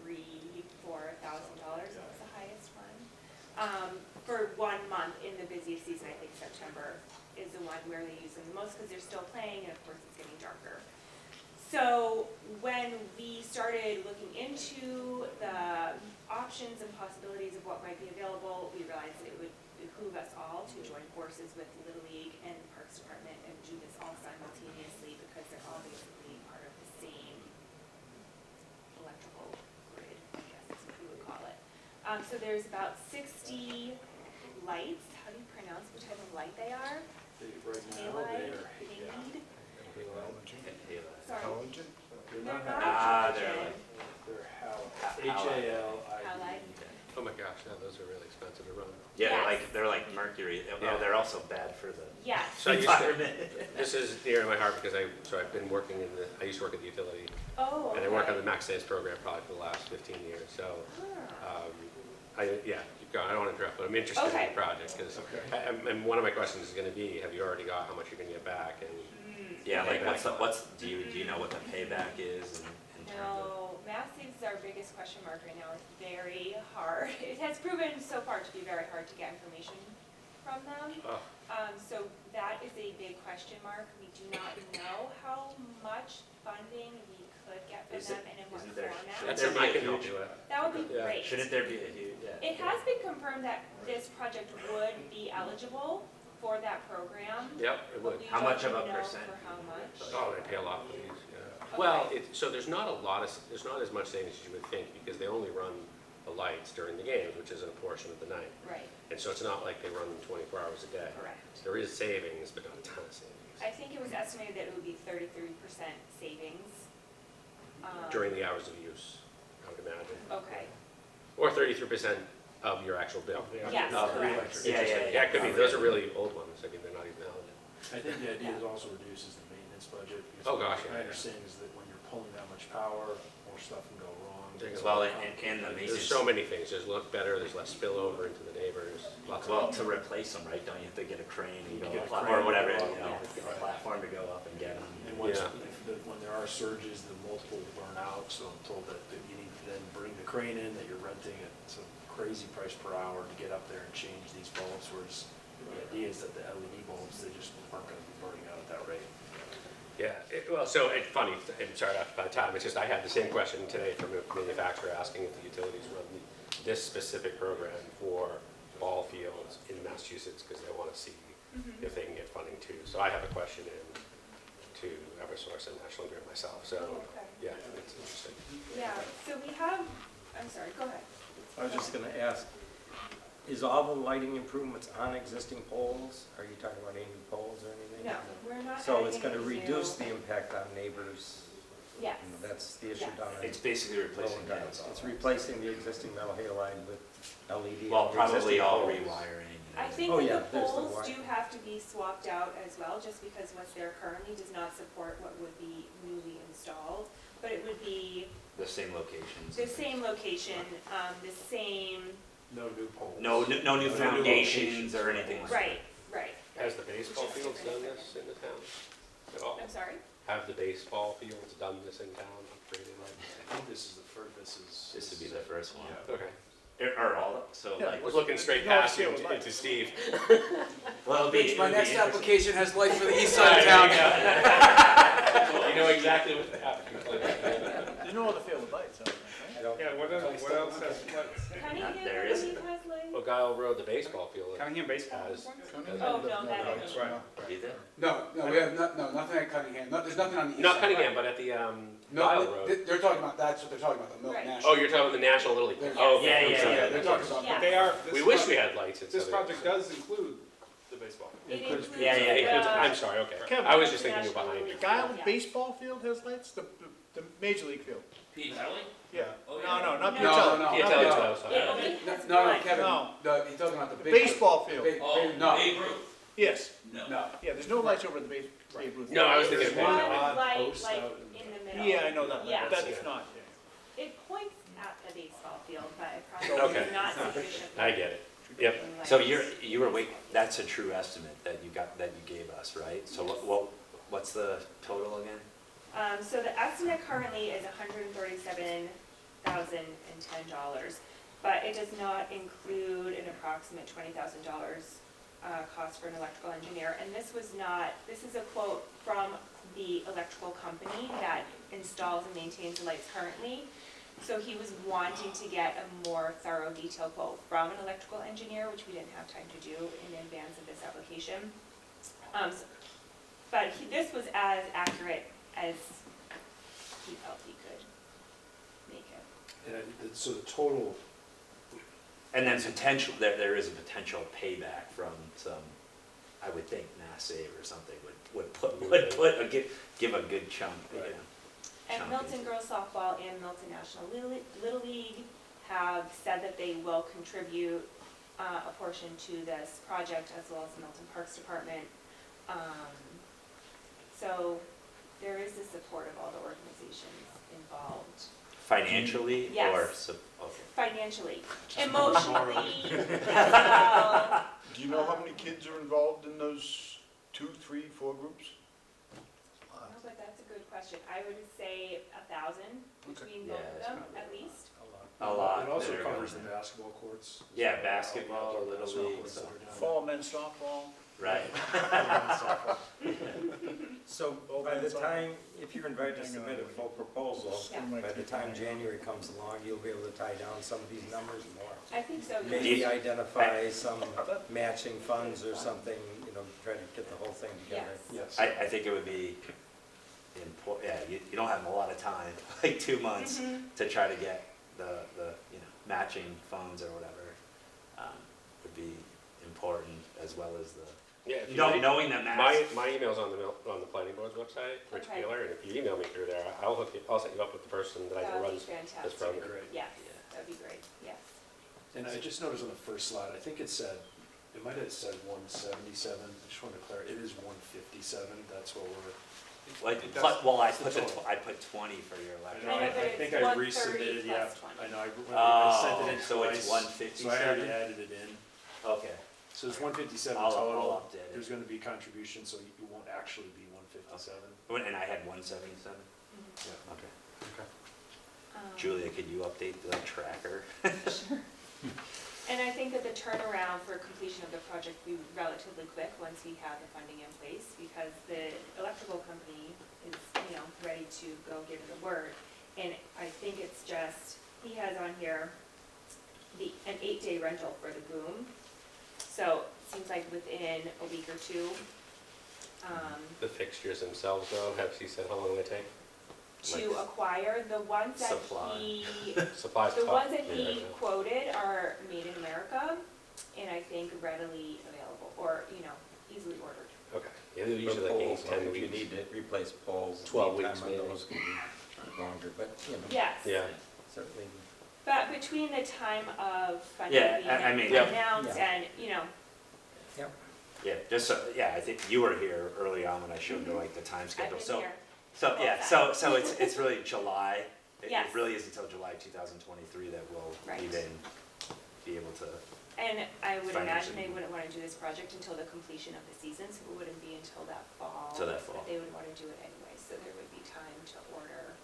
$3,000–4,000. That's the highest one. For 1 month in the busiest season, I think September is the one where they use them the most because they're still playing, and of course it's getting darker. So when we started looking into the options and possibilities of what might be available, we realized that it would behoove us all to join forces with Little League and the Parks Department and do this all simultaneously because they're all basically part of the same electrical grid, I guess is what we would call it. So there's about 60 lights. How do you pronounce what type of light they are? Right now, Halide? they're, Halide? Sorry. Halogen? They're not Ah, they're halogen. like, They're Halide. Oh my gosh, yeah, those are really expensive to run. yeah, Yes. they're like mercury. Yeah. Oh, they're also bad for the Yes. So I used to, environment. this is near to my heart because I've been working I used to work at the utility. Oh, okay. And I work on the Max Sales program probably for the last 15 years, so, keep going, I don't want to interrupt, but I'm interested in Okay. the project, because, and one of my questions is gonna be, have you already got how much you're gonna get back, and, Yeah, like Payback. do you know what the payback is in terms of? No, mass saves is our biggest question mark right now. It's very hard. It has proven so far to be very hard to get information from them. oh, So that is a big question mark. We do not know how much funding we could get from Is them it- and in what isn't there- format. shouldn't that's something I be a can help huge- you with. That would be Yeah. great. Shouldn't there be a huge, yeah. It has been confirmed that this project would be eligible for that program. Yep, it but would. we How don't much of a know percent? For how much. Oh, they pay a lot for these, yeah. Okay. Well, so there's not there's not as much savings as you would think, because they only run the lights during the games, which isn't a portion of the night. Right, And so it's not like they run them 24 hours a day. correct. There is savings, but not a ton of savings. I think it was estimated that it would be 33% savings. During the hours of use, I would imagine. Okay, Or 33% of your actual bill. yes, Oh, correct. Yeah, it could be, those are really old ones, I mean, they're not even valid. I think the idea is also reduces the maintenance budget. because Oh, gosh, yeah, My yeah. understanding is that when you're pulling that much power, more stuff can go wrong. Well, and the There's maintenance, so many things, there's look better, there's less spillover into the neighbors, lots well, of. to replace them, right, don't you have to get a crane and You go get a up, crane or whatever, to go you know, up, get a platform to go up and get them. And once, Yeah. when there are surges, the multiple will burn out, so I'm told that you need to then bring the crane in, that you're renting at some crazy price per hour to get up there and change these bulbs, whereas the idea is that the LED bulbs, they just aren't gonna be burning out at that rate. Yeah, well, so it's funny, I'm sorry about the time, it's just I had the same question today from a manufacturer asking if the utilities run this specific program for ball fields in Massachusetts, because they want to see if they can get funding too. So I have a question in to Eversource and National Grid myself, so, Okay. yeah, it's interesting. Yeah, so we have, I'm sorry, go ahead. I was just gonna ask, is all the lighting improvements on existing poles? Are you talking about any new poles or anything? No, we're not So it's adding gonna any reduce new- the impact on neighbors? Yes. That's the issue Yes. down in It's basically replacing Lower those. Downs. It's replacing the existing metal halide with LED. Well, on the probably existing all poles. rewiring. I think Oh, that yeah, the there's the poles wire. do have to be swapped out as well, just because what's there currently does not support what would be newly installed. But it would be The same locations. the same location, the same, No new poles. No new foundations or anything like that. right, right. Has the baseball fields done this in the town at all? I'm sorry? Have the baseball fields done this in town, upgraded like I think this is the first, This would be the first one. that? Okay. Or all, so Yeah, like. I was looking straight No, past it's you still into Steve. Well, it'll be. Rich, my it'll be next interesting. application has light for the east side of town. You know exactly what happened. There's no other field of lights, I don't think, right? I don't- Yeah, what else has, Cunningham, I there is. believe, has lights. Well, Guile Road, the baseball field Cunningham baseball? has. Oh, no, that isn't. Right. Either? No, we have nothing at Cunningham, there's nothing on the east side. Not Cunningham, but at the Guile No, Road. they're talking about, that's what they're talking about, the Milton Right. National. Oh, you're talking about the National Little League? They're- Oh, Yeah, okay. yeah, I'm sorry. yeah, They're talking about. Yeah. They are. We wish we had lights. This project does include the baseball. It includes Yeah, yeah, yeah. the- I'm sorry, okay. Kevin. I was just thinking you were National behind. League. The Guile Yeah. baseball field has lights, the major league field. Pete Kelly? Yeah. Oh, No, yeah. no, not No, Pietelli. no, Can't Not tell you Pietelli. what I was talking It about. only has No, one. Kevin, No. he's talking about the big. Baseball field. Oh, No. Babe Ruth? Yes. No. Yeah, there's no lights over the Babe Ruth. No, I was thinking There's of one baseball. light, posts like, out in the middle. Yeah, I know that, Yeah. but that's not, yeah. It points at the baseball field, but it probably Okay. is not sufficient. I get it. Yep. So you were that's a true estimate that you gave us, right? So what's the total again? So the estimate currently is $137,010, but it does not include an approximate $20,000 cost for an electrical engineer. And this is a quote from the electrical company that installs and maintains the lights currently. So he was wanting to get a more thorough detailed quote from an electrical engineer, which we didn't have time to do in advance of this application. But this was as accurate as he felt he could make it. And so the total, And then there is a potential payback from some, I would think Mass Save or something would give a good chunk, you know. And chunk Milton into it. Girls Softball and Milton National Little League have said that they will contribute a portion to this project, as well as the Milton Parks Department. So there is the support of all the organizations involved. Financially Yes. or, okay. Financially, emotionally, well, Do you know how many kids are involved in those 2, 3, 4 groups? no, but that's a good question. I would say 1,000 between both Yeah, of it's them, probably at least. A lot. It also that are covers the going basketball courts. Yeah, basketball, Little Softball League, that are down Fall men's softball? Right. So by the time, if you're invited to submit a full proposal, Yeah. by the time January comes along, you'll be able to tie down some of these numbers more. I think so, yes. Maybe identify some matching funds or something, you know, try to get the whole thing together. Yes. Yes. I think it would be important, yeah, you don't have a lot of time, like 2 months, to try to get the, you know, matching funds or whatever, would be important, as well as the, Yeah, if you knowing that Mass. my email's on the planning board's website, Rich Okay. Taylor, and if you email me through there, I'll set you up with the person that I That can would run be fantastic. this program. Great. Yes, that'd be great, yes. And I just noticed on the first slide, I think it said, it might have said 177, I just wanted to clarify, it is 157, that's what we're. Like, That's- well, I that's the put total. I put 20 for your I electric. know, I know, but I think it's I 130 resubmitted, yeah, plus 20. I know, I sent it in So it's twice, so I already 157? added it in. Okay. So it's 157 I'll total, update it. there's gonna be contribution, so it won't actually be 157. And I had 177? Mhm. Yeah, okay. Um, Julia, could you update the tracker? Sure. And I think that the turnaround for completion of the project will be relatively quick once we have the funding in place, because the electrical company is, you know, ready to go give it the word. And I think it's just, he has on here an 8-day rental for the boom. So it seems like within a week or two, The fixtures themselves though, have you said how long they take? to acquire, the ones that Supply. he Supplies The tough. ones that Yeah, he yeah. quoted are made in America, and I think readily available, or, you know, easily ordered. Okay, yeah, they're usually like 8 to 10 If you weeks. need to replace poles, 12 lead weeks time on maybe. those can be longer, but, you know. Yes. Yeah, Certainly. But between the time of funding Yeah, being I mean- announced Yeah. and, you know, Yeah, just so, yeah, I think you were here early on when I showed you like the time I've schedule, been so. here. So, yeah, so it's really July. It Yes. really is until July 2023 that we'll Right. even be able to, and I would imagine Financially. they wouldn't wanna do this project until the completion of the season, so it wouldn't be until that fall. Till that fall. But they would wanna do it anyway, so there would be time to order.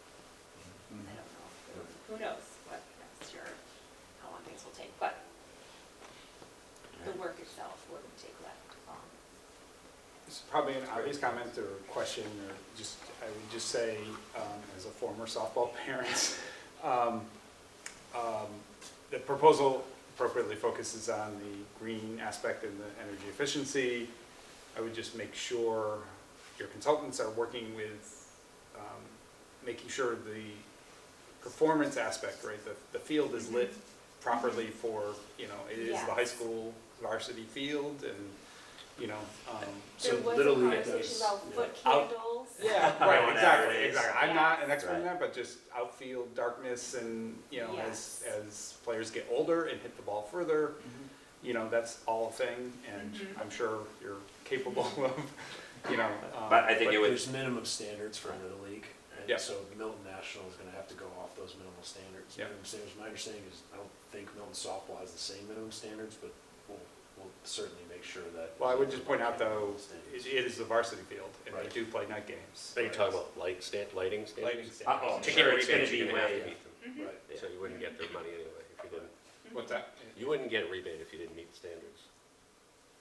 Mm-hmm. I don't know, who knows what next year, how long things will take, but the work itself wouldn't take that long. It's probably an obvious comment or question, or just, I would just say, as a former softball parent, the proposal appropriately focuses on the green aspect and the energy efficiency. I would just make sure your consultants are working with, making sure the performance aspect, right, the field is lit properly for, you know, it is the high Yes. school varsity field, and, you know, There So was a Little League conversation does, about yeah. foot Out- candles. yeah, right, Whatever exactly, it is. exactly. I'm not an expert in Right. that, but just outfield darkness and, you know, Yes. as players get older and hit the ball further, you know, that's all a thing, and Mhm. I'm sure you're capable of, you know. but I think But it would, there's minimum standards for Little League, and Yeah. so Milton National is gonna have to go off those minimal standards. Yeah. Minimum standards, my understanding is, I don't think Milton softball has the same minimum standards, but we'll certainly make sure that. Well, I would just point out, though, Standards. it is the varsity field, and they Right. do play night games. are you talking about lighting standards? Lighting standards. Uh-oh, To sure, get a it's gonna rebate, be you're gonna have way- to meet them, Right. so you wouldn't get their money anyway if you didn't. What's that? You wouldn't get a rebate if you didn't meet the standards.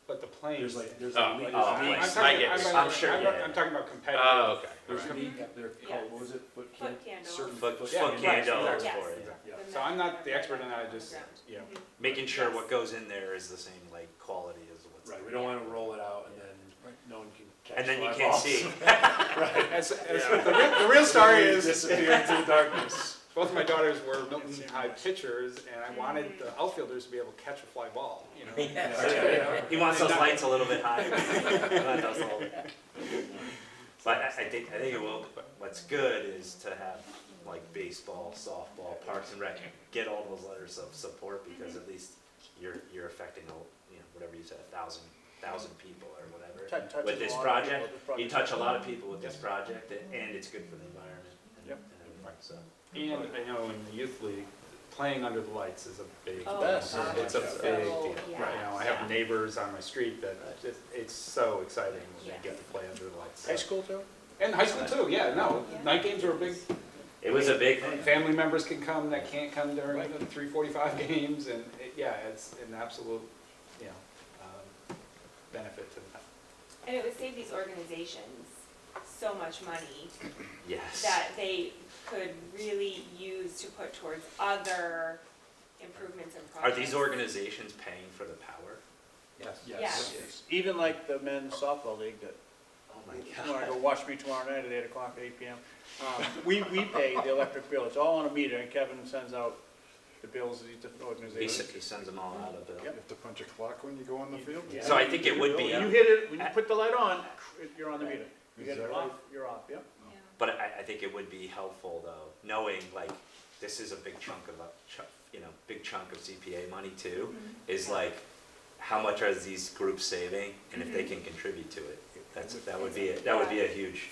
But the playing. There's like, there's Oh, like leagues. oh, I'm I talking, I get I'm it. talking- I'm sure, I'm yeah. I'm talking about competitive. Oh, okay, all There's right. league, they're called, what was it, foot Foot can? candles. Certain Foot Yeah, candles exactly. Yes. for it. Yeah. The So I'm not men the are expert in that, I on the just, ground. you know. Mhm. making sure Yes. what goes in there is the same like quality as what's. Right, we don't wanna roll it out and then no one can catch And then you fly can't balls. see. Right. As the real story is. Disappear into the darkness. both of my daughters were Milton High pitchers, and I wanted the outfielders to be able to catch a fly ball, you know? He wants those lights a little bit higher. But I think it will, what's good is to have like baseball, softball, Parks and Rec, get all those letters of support, because at least you're affecting, whatever you said, 1,000 people or whatever. Touches With this a lot of project, people, this you touch a lot of people with this project, and it's good for the environment and everything, so. And I know in the youth league, playing under the lights is a big, Oh, it's a big so, deal. yeah. You know, I have neighbors on my street that it's so exciting when they get to play under the lights. High school too? And high school too, yeah, no, night games are a big. It was a big thing. Family members can come that can't come during the 3:45 games, and it's an absolute, benefit to them. And it would save these organizations so much money Yes. that they could really use to put towards other improvements and Are projects. these organizations paying for the power? Yes. Even like the men's softball league that, Oh my you wanna go watch me tomorrow night at 8 o'clock, 8 PM. We pay the electric bill, it's all on a meter, and Kevin sends out the bills to these different organizations. He sends them all out of bill. Yep. have to punch a clock when you go on the field? So I think it would be, When you hit it, when you put the light on, you're on the meter. You get it off, you're off, yep. but I think it would be helpful though, knowing like, this is a big chunk of, big chunk of CPA money too, is like, how much are these groups saving, and if they can contribute to it, that would be a huge,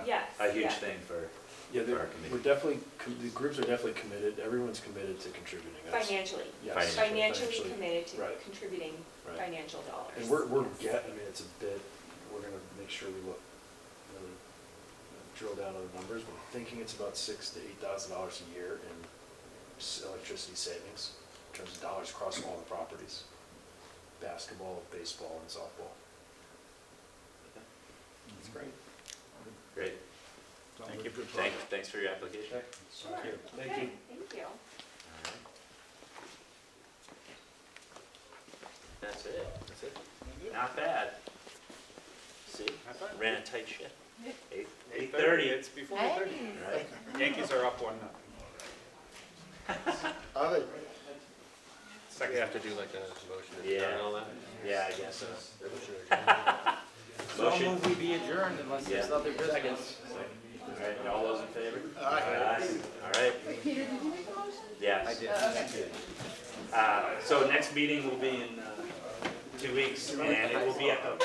Yes, a huge yes. thing for Yeah, our committee. we're definitely, the groups are definitely committed, everyone's committed to contributing. That's- Financially. Yes. Financially committed to Right. contributing Right. financial dollars. And we're it's a bit, we're gonna make sure we look, really drill down on the numbers, but I'm thinking it's about $6,000 to $8,000 a year in electricity savings, in terms of dollars across all the properties, basketball, baseball, and softball. That's great. Great. Thank you. Thanks for your application. Sure. Thank you. Okay, thank you. That's it. Not bad. See, ran a tight ship. 8:30. It's before Hey. 8:30. Right. Yankees are up 1-0. Are they? We have to do like a motion to Yeah. adjourn and all that? Yeah, I guess so. So Motion. move we be adjourned unless there's Yeah. other business. All right, all those in favor? Aye. All right. Yes. I did. So next meeting will be in 2 weeks, and it will be at the